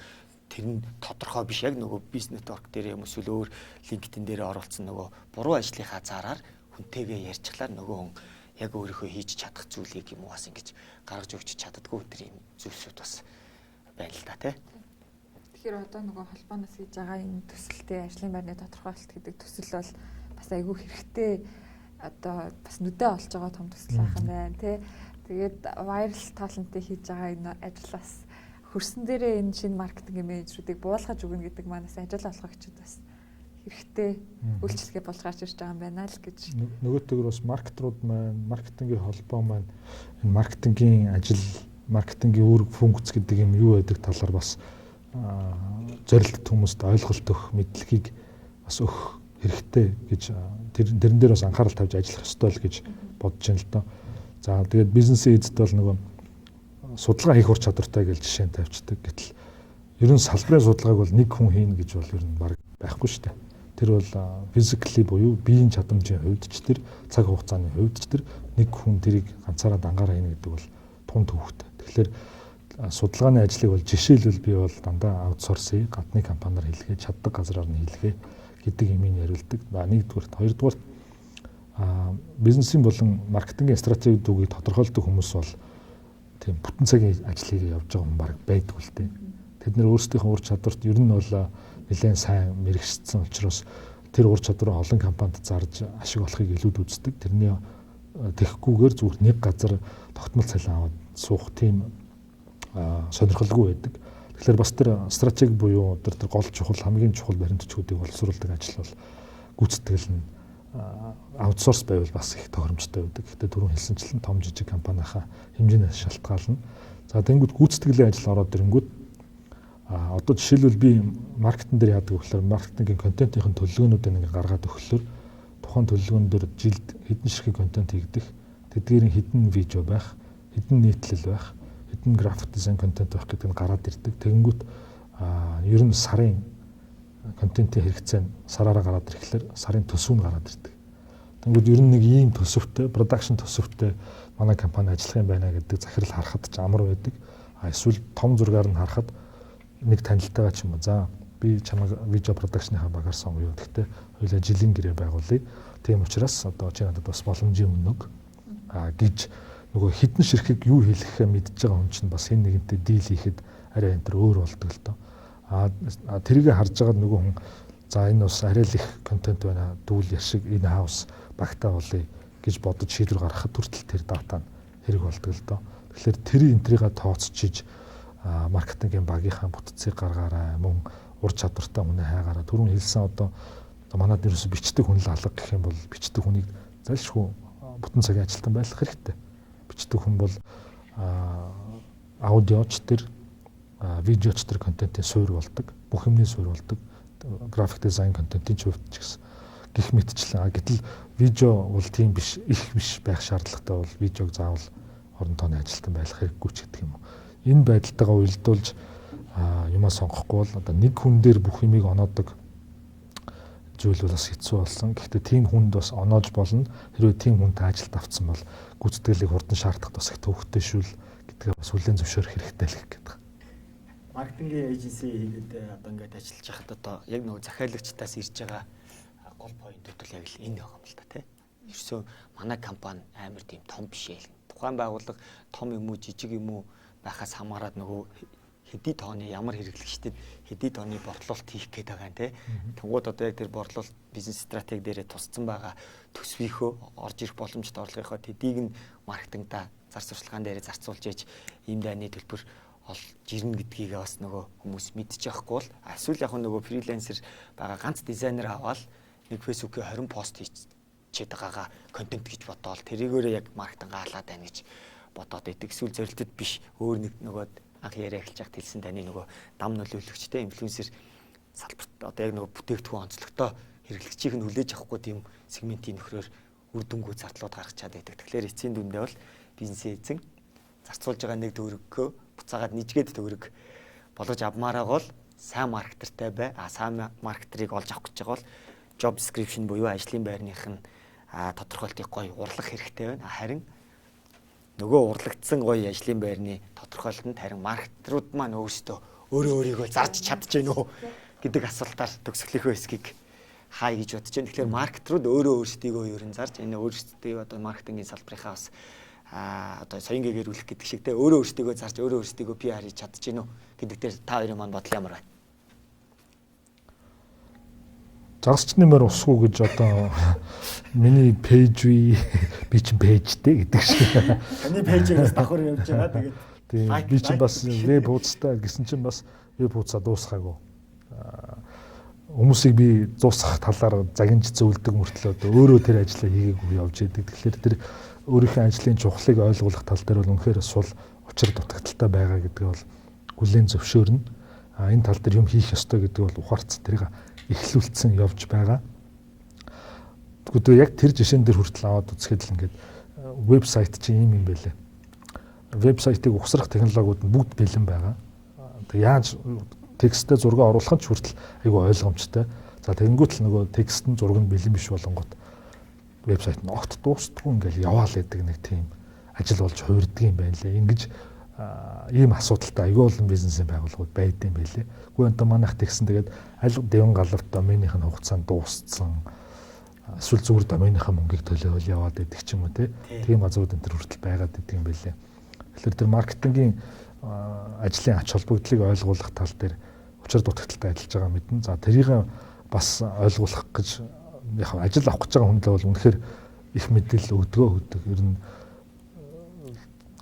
тэр нь тодорхой биш яг нөгөө бизнес нетворк дээр юм эсвэл өөр линкдин дээр оруулсан нөгөө буруу ажлынхаа зараар хүнтэйгээ ярьчихлаар нөгөө хүн яг өөрийнхөө хийж чадах зүйлийг юм уус ингэж гаргаж өгч чаддаггүй тэр юм зүйлсүүд бас байна л да тий. Тэгэхээр одоо нөгөө холбооноос хийж байгаа энэ төсөлтэй ажлын байрны тодорхойлолт гэдэг төсөл бол бас айгүй хэрэгтэй одоо бас нүдэ олж байгаа том төсөл байх юм байна тий. Тэгээд viral talent-тэй хийж байгаа энэ ажлаас хөрсөн дээрээ энэ шинэ маркетингийн менежерүүдийг буулгаж өгнө гэдэг манаас ажил олгогчид бас хэрэгтэй үйлчлэгээ болж гарч ирж байгаа юм байна л гэж. Нөгөөтэйгөр бас маркетрууд маань, маркетингийн холбоо маань энэ маркетингийн ажил, маркетингийн үүрэг функц гэдэг юм юу байдаг талаар бас зорилт хүмүүст ойлголт өгөх мэдлэгийг бас өгөх хэрэгтэй гэж тэрэн дээр бас анхаарал тавьж ажиллах ёстой л гэж бодож байна л доо. За тэгээд бизнесийн эзэд бол нөгөө судалгаа хийх ур чадвартай гэж жишээ нь тавьчихдаг. Гэтэл ер нь салбарын судалгааг бол нэг хүн хийнэ гэж бол ер нь баг байхгүй шүү дээ. Тэр бол физикли буюу биеийн чадамжийн хувьд ч тэр цаг хугацааны хувьд ч тэр нэг хүн тэрийг ганцаараа дангаараа хийнэ гэдэг бол тун төвхтэй. Тэгэхээр судалгааны ажлыг бол жишээлбэл би бол дандаа аутсорсыг гадны компаниар хийлгээ, чаддаг газраар нь хийлгээ гэдэг юмыг яриулдаг. Нэгдүгээр, хоёрдугаар бизнесийн болон маркетингийн стратеги дүүгийг тодорхойлдог хүмүүс бол тийм бүтэн цагийн ажлыг явж байгаа хүн баг байдаг л дээ. Тэд нэр өөрсдийнхөө ур чадварт ер нь бол нэлээд сайн мэрэгчсэн учраас тэр ур чадвараа олон компанид зарж ашиг олохыг илүүд үздэг. Тэрний тэгэхгүйгээр зүгээр нэг газар тогтмол цалин аваад суух тийм сонирхолгүй байдаг. Тэгэхээр бас тэр стратеги буюу тэр гол чухал хамгийн чухал баримтчгуудыг боловсруулдаг ажил бол гүйцэтгэл нь аутсорс байвал бас их тохиромжтой байдаг. Гэхдээ түрүүн хэлсэнчлэн том жижиг компанийнхаа хэмжээнээс шалтгаална. За тэнгууд гүйцэтгэлийн ажил ороод ирэнгүүт одоо жишээлбэл би маркетинг дээр яадаг вэ гэхээр маркетингийн контентын төлөвлөгөөнүүдийг ингээ гаргаад өгөхлөөр тухайн төлөвлөгөөн дээр жилд хэдэн ширхэг контент хийгдэх, тэдгээрийн хэдэн видео байх, хэдэн нийтлэл байх, хэдэн график дизайн контент байх гэдэг нь гараад ирдэг. Тэгэнгүүт ер нь сарын контентын хэрэгцээ нь сараараа гараад ирэхлээр сарын төсөв нь гараад ирдэг. Тэгэнгүүт ер нь нэг ийм төсөвтэй, продакшн төсөвтэй манай компани ажиллах юм байна гэдэг захирал харахад ч амар байдаг. Эсвэл том зургаар нь харахад нэг танилтайгаа ч юм уу. За би чамайг видео продакшныхаа багаар сонгоё. Гэхдээ хоёулаа жилийн гэрээ байгуулъя. Тийм учраас одоо чи надад бас боломжийн өнөг гэж нөгөө хідэн ширхэг юу хэлэхээ мэдж байгаа хүн чинь бас энэ нэгэнтэй дийл хийхэд арай энэ төр өөр болдог л доо. Тэрийг харж байгаа нөгөө хүн за энэ бас арай л их контент байна. Дүүл яшиг энэ хаус багтаа болъё гэж бодож шийдвэр гаргахад хүртэл тэр дата нь хэрэг болдог л доо. Тэгэхээр тэр энтрийга тооцчиж маркетингийн багийнхаа бүтцийг гаргаарай, мөн ур чадвартай үнэ хайгаараа. Түрүүн хэлсэн одоо манад ерөөсө бичдэг хүн л алга гэх юм бол бичдэг хүнийг зайлшгүй бүтэн цагийн ажилтан байх хэрэгтэй. Бичдэг хүн бол аудиоч төр, видеоч төр контентын суурь болдог, бүх юмний суурь болдог. График дизайн контентын ч хувьд ч гэсэн гих мэтчлэн. Гэтэл видео бол тийм биш, их биш байх шаардлагатай бол видеог заавал орон тооны ажилтан байх хэрэггүй ч гэдэг юм уу. Энэ байдалтайгаа уялдуулж юмаа сонгохгүй бол одоо нэг хүн дээр бүх юмыг оноодог зүйл бол бас хэцүү болсон. Гэхдээ тийм хүнд бас оноож болно. Хэрвээ тийм хүнтэй ажилд авцсан бол гүйцэтгэлийг хурдан шаардах бас их төвөгтэй шүүл гэдгээ бас хүлээн зөвшөөрөх хэрэгтэй л гэдэг. Маркетингийн эйженси хийгээд одоо ингээд ажиллаж байхад одоо яг нөгөө захиалагчдаас ирж байгаа гол поинтууд бол яг л энэ байгаа юм л та тий. Ерөөсөө манай компани амар тийм том биш ээ. Тухайн байгууллага том юм уу жижиг юм уу байхаас хамаарат нөгөө хэдий тооны ямар хэрэглэгчдэд хэдий тооны борлуулалт хийх гээд байгаа юм те. Тэнгууд одоо яг тэр борлуулалт бизнес стратеги дээрээ тусцсан байгаа төсвийнхөө орж ирэх боломжтой орлогынхоо төдийг нь маркетингда зар сурталчилгаан дээрээ зарцуулж ээж ийм дайны төлбөр олж ирнэ гэдгийг бас нөгөө хүмүүс мэдчих яахгүй бол эсвэл яг нөгөө фрилансер байгаа ганц дизайнер аваад нэг фэйсбүүкийн 20 пост хийчихэд байгаагаа контент гэж бодоол тэрийгээрээ яг маркетинг хаалаад байна гэж бодоод байдаг. Эсвэл зорилтод биш өөр нэг нөгөө анх яриа эхэлж байхад хэлсэн таны нөгөө дам нөлөөлөгчтэй инфлюенсер салбарт одоо яг нөгөө бүтээгдэхүүн онцлогтой хэрэглэгчийг нь хүлээж авахгүй тийм сегментийн нөхрөөр үр дүнгuu зардлууд гаргаж чад байдаг. Тэгэхээр эцсийн дүндээ бол бизнесийн эзэн зарцуулж байгаа нэг төгрөгөө буцаагаад нижгээд төгрөг болгож авмаараа бол сайн маркетертай бай. Сайн маркетерыг олж авах гэж байгаа бол job description буюу ажлын байрных нь тодорхойлтыг гоё урлах хэрэгтэй байна. Харин нөгөө урлагдсан гоё ажлын байрны тодорхойлолтод харин маркетерууд маань өөрсдөө өөрийгөө зарж чадчихэв нөө гэдэг асуултаар төгсгөлийнхөө хэсгийг хай гэж бодож байна. Тэгэхээр маркетерууд өөрсдийгөө ерөн зарж энэ өөрсдөө одоо маркетингийн салбарынхаа бас одоо соён гээгэрүүлэх гэдэг шиг те өөрсдийгөө зарж өөрсдийгөө PR хийж чадчихэв нөө гэдэг дээр та хоёрын маань бодол ямар байна? Зарч нэмэр усгүй гэж одоо миний пэйж би чинь пэйжтэй гэдэг шиг. Таны пэйжээс давхар явж байгаа тэгээд тийм би чинь бас веб хуудастай гэсэн чинь бас веб хуудасаа дуусгаагүй. Хүмүүсийг би дуусгах талаар загинж зөвлөдөг мөртлөө өөрөө тэр ажлаа хийгээгүй явж идэг. Тэгэхээр тэр өөрийнхөө ажлын чухлыг ойлгох тал дээр бол үнэхээр сул учир дутагдaltaй байгаа гэдэг бол хүлээн зөвшөөрнө. Энэ тал дээр юм хийх ёстой гэдэг бол ухаарц тэрийг эхлүүлсэн явж байгаа. Тэгвэл яг тэр жишээн дээр хүртэл аваад үзэхэд л ингээд вебсайт чинь юм байлээ. Вебсайтыг ухсрах технологиуд нь бүгд бэлэн байгаа. Тэг яаж тексттэй зураг оруулах нь ч хүртэл айгүй ойлгомжтой. За тэгэнгүүт л нөгөө текстэн зураг нь бэлэн биш болонгот вебсайт нь огт дуустдаггүй ингээл яваал гэдэг нэг тийм ажил болж хувирдаг юм байна лээ. Ингэж ийм асуудалтай айгүй олон бизнесийн байгууллагууд байдаг юм байлээ. Гэхдээ энэ манайх тэгсэн тэгээд аль дэвэн галавт доменийх нь хугацаанд дууссан. Эсвэл зүгээр доменийхаа мөнгийг төлөөл яваад байдаг ч юм уу тийм газрууд энэ төр хүртэл байгаад байдаг юм байлээ. Тэгэхээр тэр маркетингийн ажлын ач холбогдлыг ойлгуулах тал дээр учир дутагдaltaй ажиллаж байгаа мэднэ. За тэрийг бас ойлгуулах гэж яг ажил авах гэж байгаа хүнтэй бол үнэхээр их мэдээлэл өгдөг. Ер нь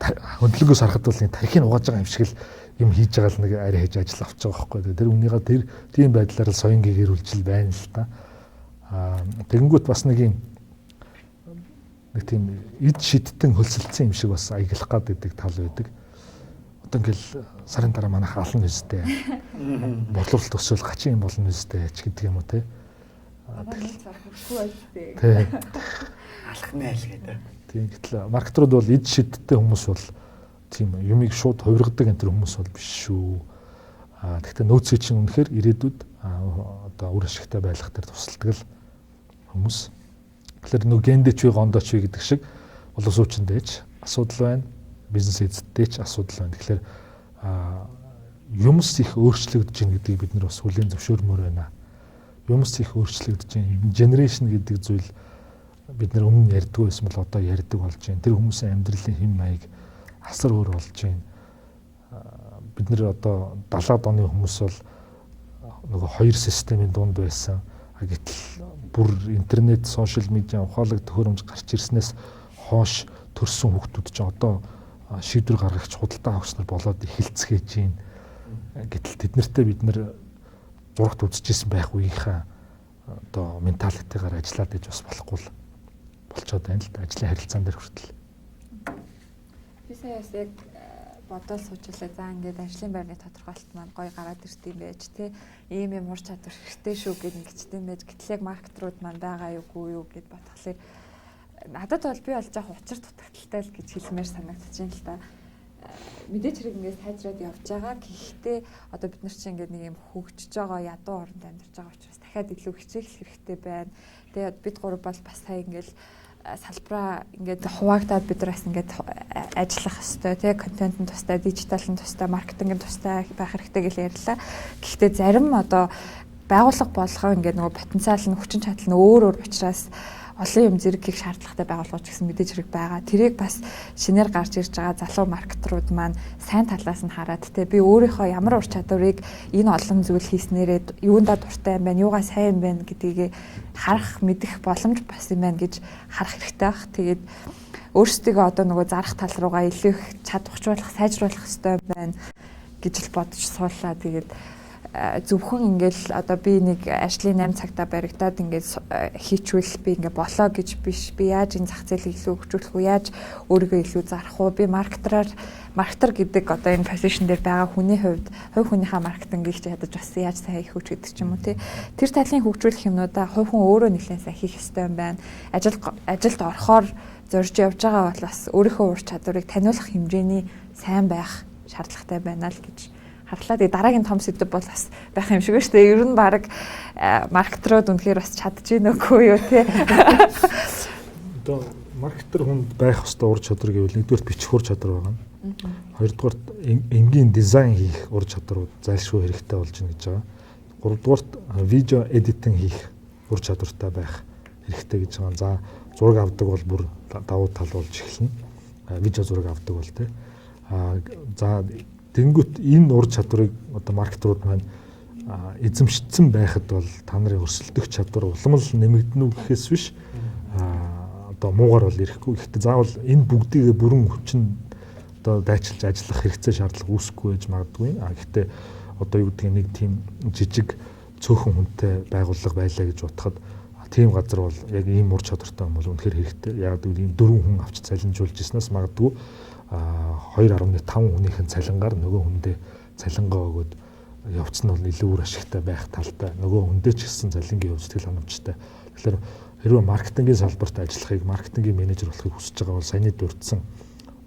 хөндлөнгөөс харахад бол тархийг угааж байгаа юм шиг л юм хийж байгаа л нэг арай хийж ажил авч байгаа байхгүй. Тэр үнийгээ тэр тийм байдлаар л соён гээгэрүүлжил байна л та. Тэгэнгүүт бас нэг тийм эд шидтэн хөлсөлдсөн юм шиг бас аяглах гэдэг тал байдаг. Одоо ингээл сарын дараа манайх алан үстэй. Бодлуулалт төсөөл гачин юм болно үстэй ч гэдэг юм уу те. Тэг. Алхнаа л гэдэг. Тийм гэтэл маркетерууд бол эд шидттэй хүмүүс бол тийм юмыг шууд хувиргадаг энэ төр хүмүүс бол биш шүү. Тэгэхдээ нөөцөө чинь үнэхээр ирээдүйд одоо үр ашигтай байх дээр тусалдаг л хүмүүс. Тэгэхээр нөгөө гендеч вэ гондоч вэ гэдэг шиг боловс хүчиндээч асуудал байна. Бизнес эзэдтэй ч асуудал байна. Тэгэхээр юмс их өөрчлөгдөж байна гэдгийг бид нар бас хүлээн зөвшөөрмөр байна. Юмс их өөрчлөгдөж байна. Генерашн гэдэг зүйл бид нар өмнө ярьдгүй байсан бол одоо ярьдаг болж байна. Тэр хүмүүсийн амьдралын хэм маяг асар өөр болж байна. Бид нар одоо 70-аад оны хүмүүс бол нөгөө хоёр системийн дунд байсан. Гэтэл бүр интернет, сошиал медиа ухаалаг төхөөрөмж гарч ирснээс хойш төрсэн хүүхдүүд ч одоо шийдвэр гаргагч худалдаа авагч нар болоод эхэлцгээж байна. Гэтэл тэднэртэй бид нар зурагт үзчихсэн байх үеийнхаа одоо менталитетээр ажиллаад иж бас болохгүй л болцоод байна л да. Ажлын харилцаан дээр хүртэл. Би саяас яг бодол суучлаа. За ингээд ажлын байрны тодорхойлолт маань гоё гараад ирд юм байж те. Ийм юм ур чадвар хэрэгтэй шүү гэж ингэчтэй юм байж. Гэтэл яг маркетрууд маань байгаа юугүй юу гэд бодхолоор надад бол би болж яг учир дутагдaltaй л гэж хэлмээр санагдаж байна л да. Мэдээч хэрэг ингээд сайжраад явж байгаа. Гэхдээ одоо бид нар чинь ингээд нэг юм хөгжиж байгаа ядуу оронд амьдарч байгаа учраас дахиад илүү хичээх хэрэгтэй байна. Тэгээд бид гурав бол бас сая ингээд салбараа ингээд хуваагдаад бид нараас ингээд ажиллах хэвээр тий контентын тустай, дижиталын тустай, маркетингийн тустай байх хэрэгтэй гэж ярьлаа. Гэхдээ зарим одоо байгууллага болгоо ингээд нөгөө потенциал нь хүчин чадал нь өөр өөр учраас олон юм зэрэг хийх шаардлагатай байгууллагууд гэсэн мэдээж хэрэг байгаа. Тэрийг бас шинээр гарч ирж байгаа залуу маркетрууд маань сайн талаас нь хараад те би өөрийнхөө ямар ур чадварыг энэ олон зүйл хийснээрээ юундаа дуртай юм байна, юугаа сайн юм байна гэдгийг харах, мэдэх боломж бас юм байна гэж харах хэрэгтэй баг. Тэгээд өөрсдөө одоо нөгөө зарах тал руугаа илүү их чадварчлуулах, сайжруулах хэрэгтэй байна гэж л бодож суулаа. Тэгээд зөвхөн ингээл одоо би нэг ажлын 8 цагтаа баригдаад ингээд хийчвэл би ингээд болоо гэж биш. Би яаж энэ зах зээлийг илүү хөгжүүлэх үү, яаж өөрийгөө илүү зарах уу? Би маркетер гэдэг одоо энэ позишн дээр байгаа хүний хувьд хувь хүнийхээ маркетингийг ч ядаж бас яаж сайн хийх үү гэдэг ч юм уу тий. Тэр талын хөгжүүлэх юмнуудаа хувь хүн өөрөө нэлээд сайн хийх ёстой юм байна. Ажилд орохоор зорж явж байгаа бол бас өөрийнхөө ур чадварыг таниулах хэмжээний сайн байх шаардлагатай байна л гэж харлаа. Тэгээ дараагийн том сэдв бол бас байх юм шиг байна шүү дээ. Ер нь баг маркетрууд үнэхээр бас чадчихээн үгүй юу те. Одоо маркетер хүнд байх ёстой ур чадвар гэвэл нэгдүгээр бичих ур чадвар байгаа. Хоёрдугаар энгийн дизайн хийх ур чадварууд зайлшгүй хэрэгтэй болж байна гэж байгаа. Гуравдугаар видео эдитинг хийх ур чадвартай байх хэрэгтэй гэж байгаа. За зураг авдаг бол бүр давуу тал болж эхэлнэ. Видео зураг авдаг бол те. За тэнгүүт энэ ур чадварыг одоо маркетрууд маань эзэмшсэн байхад бол та нарын өрсөлдөх чадвар улам л нэмэгдэнэ үү гэхээс биш одоо муугар бол ирэхгүй. Гэхдээ заавал энэ бүгдийг бүрэн хүчин одоо дайчилж ажиллах хэрэгцээ шаардлага үүсэхгүй байж магадгүй. Гэхдээ одоо юу гэдэг нэг тийм жижиг цөөхөн хүнтэй байгууллага байлаа гэж бодоход тийм газар бол яг ийм ур чадвартай юм бол үнэхээр хэрэгтэй. Яг ийм 4 хүн авч цалинжуулж ирснээс магадгүй 2.5 хүнийхэн цалингаар нөгөө хүндээ цалингаа өгөөд явцсан нь бол илүү үр ашигтай байх талтай. Нөгөө хүндээ ч гэсэн цалингийн хувьд сэтгэл ханамжтай. Тэгэхээр хэрвээ маркетингийн салбарт ажиллахыг, маркетингийн менежер болохыг хүсэж байгаа бол саяны дурдсан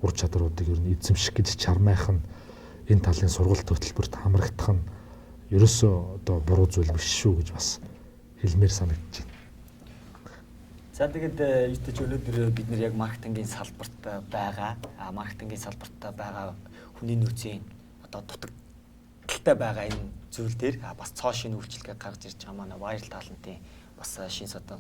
ур чадваруудыг ер нь эзэмших гэж чармайх нь энэ талын сургалт хөтөлбөрт хамрагдах нь ерөөсөө одоо буруу зүйл биш шүү гэж бас хэлмээр санагдаж байна. За тэгээд ертөч өнөөдөр бид нэр яг маркетингийн салбарт байгаа, маркетингийн салбарт байгаа хүний нөөцийн одоо дутагдaltaй байгаа энэ зүйл дээр бас цоо шинэ үйлчилгээ гаргаж ирж байгаа манай Viral Talent-ийн бас шинэ содон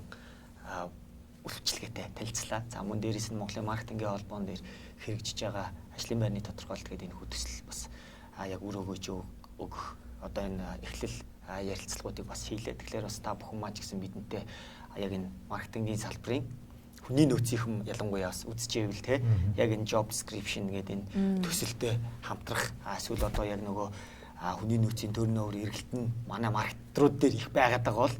үйлчилгээтэй танилцлаа. За мөн дээрээс нь Монголын маркетингийн холбоон дээр хэрэгжиж байгаа ажлын байрны тодорхойлолт гэдэг энэ хөтөлбөр бас яг үр өгөөж өгөх одоо энэ эхлэл ярилцлагуудыг бас хийлээ. Тэгэхээр бас та бүхэн маань ч гэсэн бидэнтэй яг энэ маркетингийн салбарын хүний нөөцийнхэн ялангуяа бас үзчихэвэл те яг энэ job description гэдэг энэ төсөлтөд хамтрах эсвэл одоо яг нөгөө хүний нөөцийн turnover эргэлт нь манай маркетрууд дээр их байгаад байгаа бол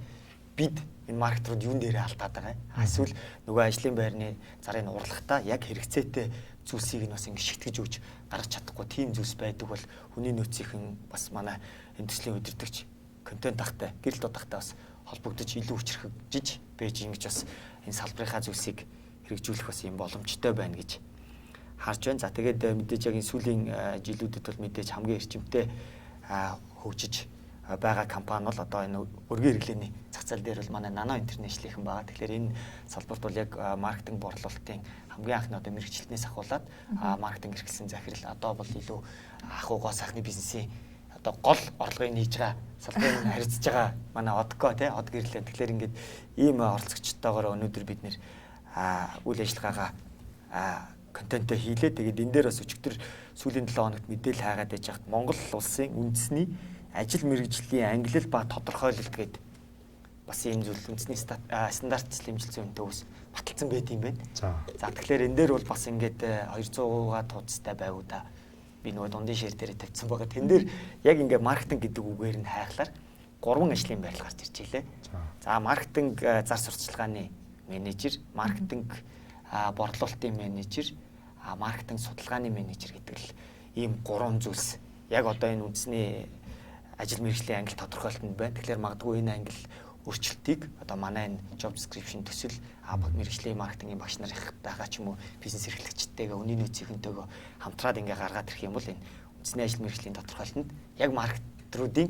бид энэ маркетрууд юун дээрээ алдаад байгаа. Эсвэл нөгөө ажлын байрны зарыг урлагтаа яг хэрэгцээтэй зүйлсийг нь бас ингэ шитгэж өгч гаргаж чадахгүй тийм зүйлс байдаг бол хүний нөөцийнхэн бас манай энэ төслийн удирдагч контент ахтай гэрэл дуудахтай бас холбогдож илүү хүчрхэгжиж байж ингэж бас энэ салбарынхаа зүйлсийг хэрэгжүүлэх бас юм боломжтой байна гэж харж байна. За тэгээд мэдээж яг энэ сүүлийн жилүүдэд бол мэдээж хамгийн эрчимтэй хөгжиж байгаа компани бол одоо энэ өргөн хэрэглээний зах зээл дээр бол манай Nano International-ийнхэн байгаа. Тэгэхээр энэ салбарт бол яг маркетинг борлуулалтын хамгийн анхны одоо мэргэжилтнээс ахуулаад маркетинг эрхэлсэн захирал одоо бол илүү ахуйгоо сайхны бизнесийн одоо гол орлогыг нээж байгаа салбарын харилцаж байгаа манай Одко тий од гэрлээ. Тэгэхээр ингээд ийм оролцогчтойгоор өнөөдөр бид нэр үйл ажиллагаагаа контентоо хийлээ. Тэгээд энэ дээр бас өчигдөр сүүлийн 7 хоногт мэдээлэл хайгаад байж хат Монгол улсын үндэсний ажил мэргэжлийн ангилал ба тодорхойлолт гэдэг бас ийм зүйл үндэсний стандарт хэмжилсэн үнэтэй баталсан байт юм байна. За тэгэхээр энэ дээр бол бас ингээд 200%-аа тууцтай байв уу да. Би нөгөө дундын шир дээр тавьсан байгаа. Тэн дээр яг ингээ маркетинг гэдэг үгээр нь хайхлаар 3 ажлын байрал гарч ирж илээ. За маркетинг зар сурталчилгааны менежер, маркетинг борлуулалтын менежер, маркетинг судалгааны менежер гэдэг л ийм 3 зүйлс яг одоо энэ үндэсний ажил мэргэжлийн англи тодорхойлолтод байна. Тэгэхээр магадгүй энэ англи өөрчлөлтийг одоо манай энэ job description төсөл мэргэжлийн маркетингийн багш нартайгаа ч юм уу бизнес эрхлэгчтэйгээ үнийн нөөцийнхөнтэйгөө хамтраад ингээ гаргаад ирэх юм бол энэ үндэсний ажил мэргэжлийн тодорхойлолтод яг маркетруудын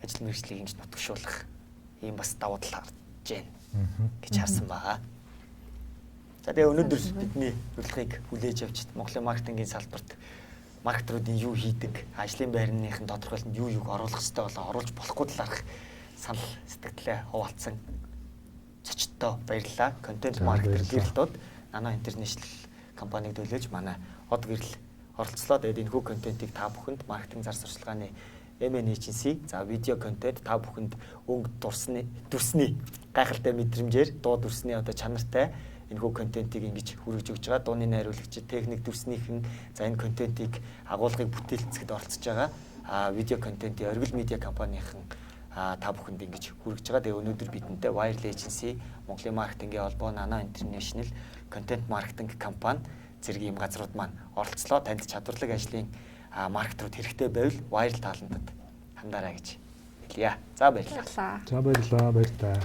ажил мэргэжлийг ингэж нутагшуулах ийм бас давуу тал гарч байна гэж харсан байгаа. За тэгээ өнөөдөр бидний урилгыг хүлээж авч Монголын маркетингийн салбарт маркетруудын юу хийдэг, ажлын байрныхын тодорхойлолтод юу оруулах ёстой болоо оруулж болохгүй талаарх санал сэтгэлээ хуваалцсан зочдтой баярлалаа. Контент За, маркетинг баярлалаа. гэрэлтүүд Nano International компаниг төлөөлж манай од гэрэл оролцлоо. Тэгээд энэхүү контентийг та бүхэнд маркетинг зар сурталчилгааны MN Agency за видео контент та бүхэнд өнгө дүрсний гайхалтай мэдрэмжээр дуу дүрсний одоо чанартай энэхүү контентийг ингэж хүргэж өгч байгаа. Дууны найруулагч, техник дүрснийхэн за энэ контентийг агуулгыг бүтээлцэхэд оролцож байгаа. Видео контентын Оргил медиа компанийн та бүхэнд ингэж хүргэж байгаа. Тэгээ өнөөдөр бидэнтэй Wirel Agency, Монголын маркетингийн холбоо, Nano International контент маркетинг компани зэрэг ийм газрууд маань оролцлоо. Танд чадварлаг ажлын маркетрууд хэрэгтэй байвал Wirel таалантад хандаарай гэж хэлье. За баярлалаа. За баярлалаа. Баяр таа.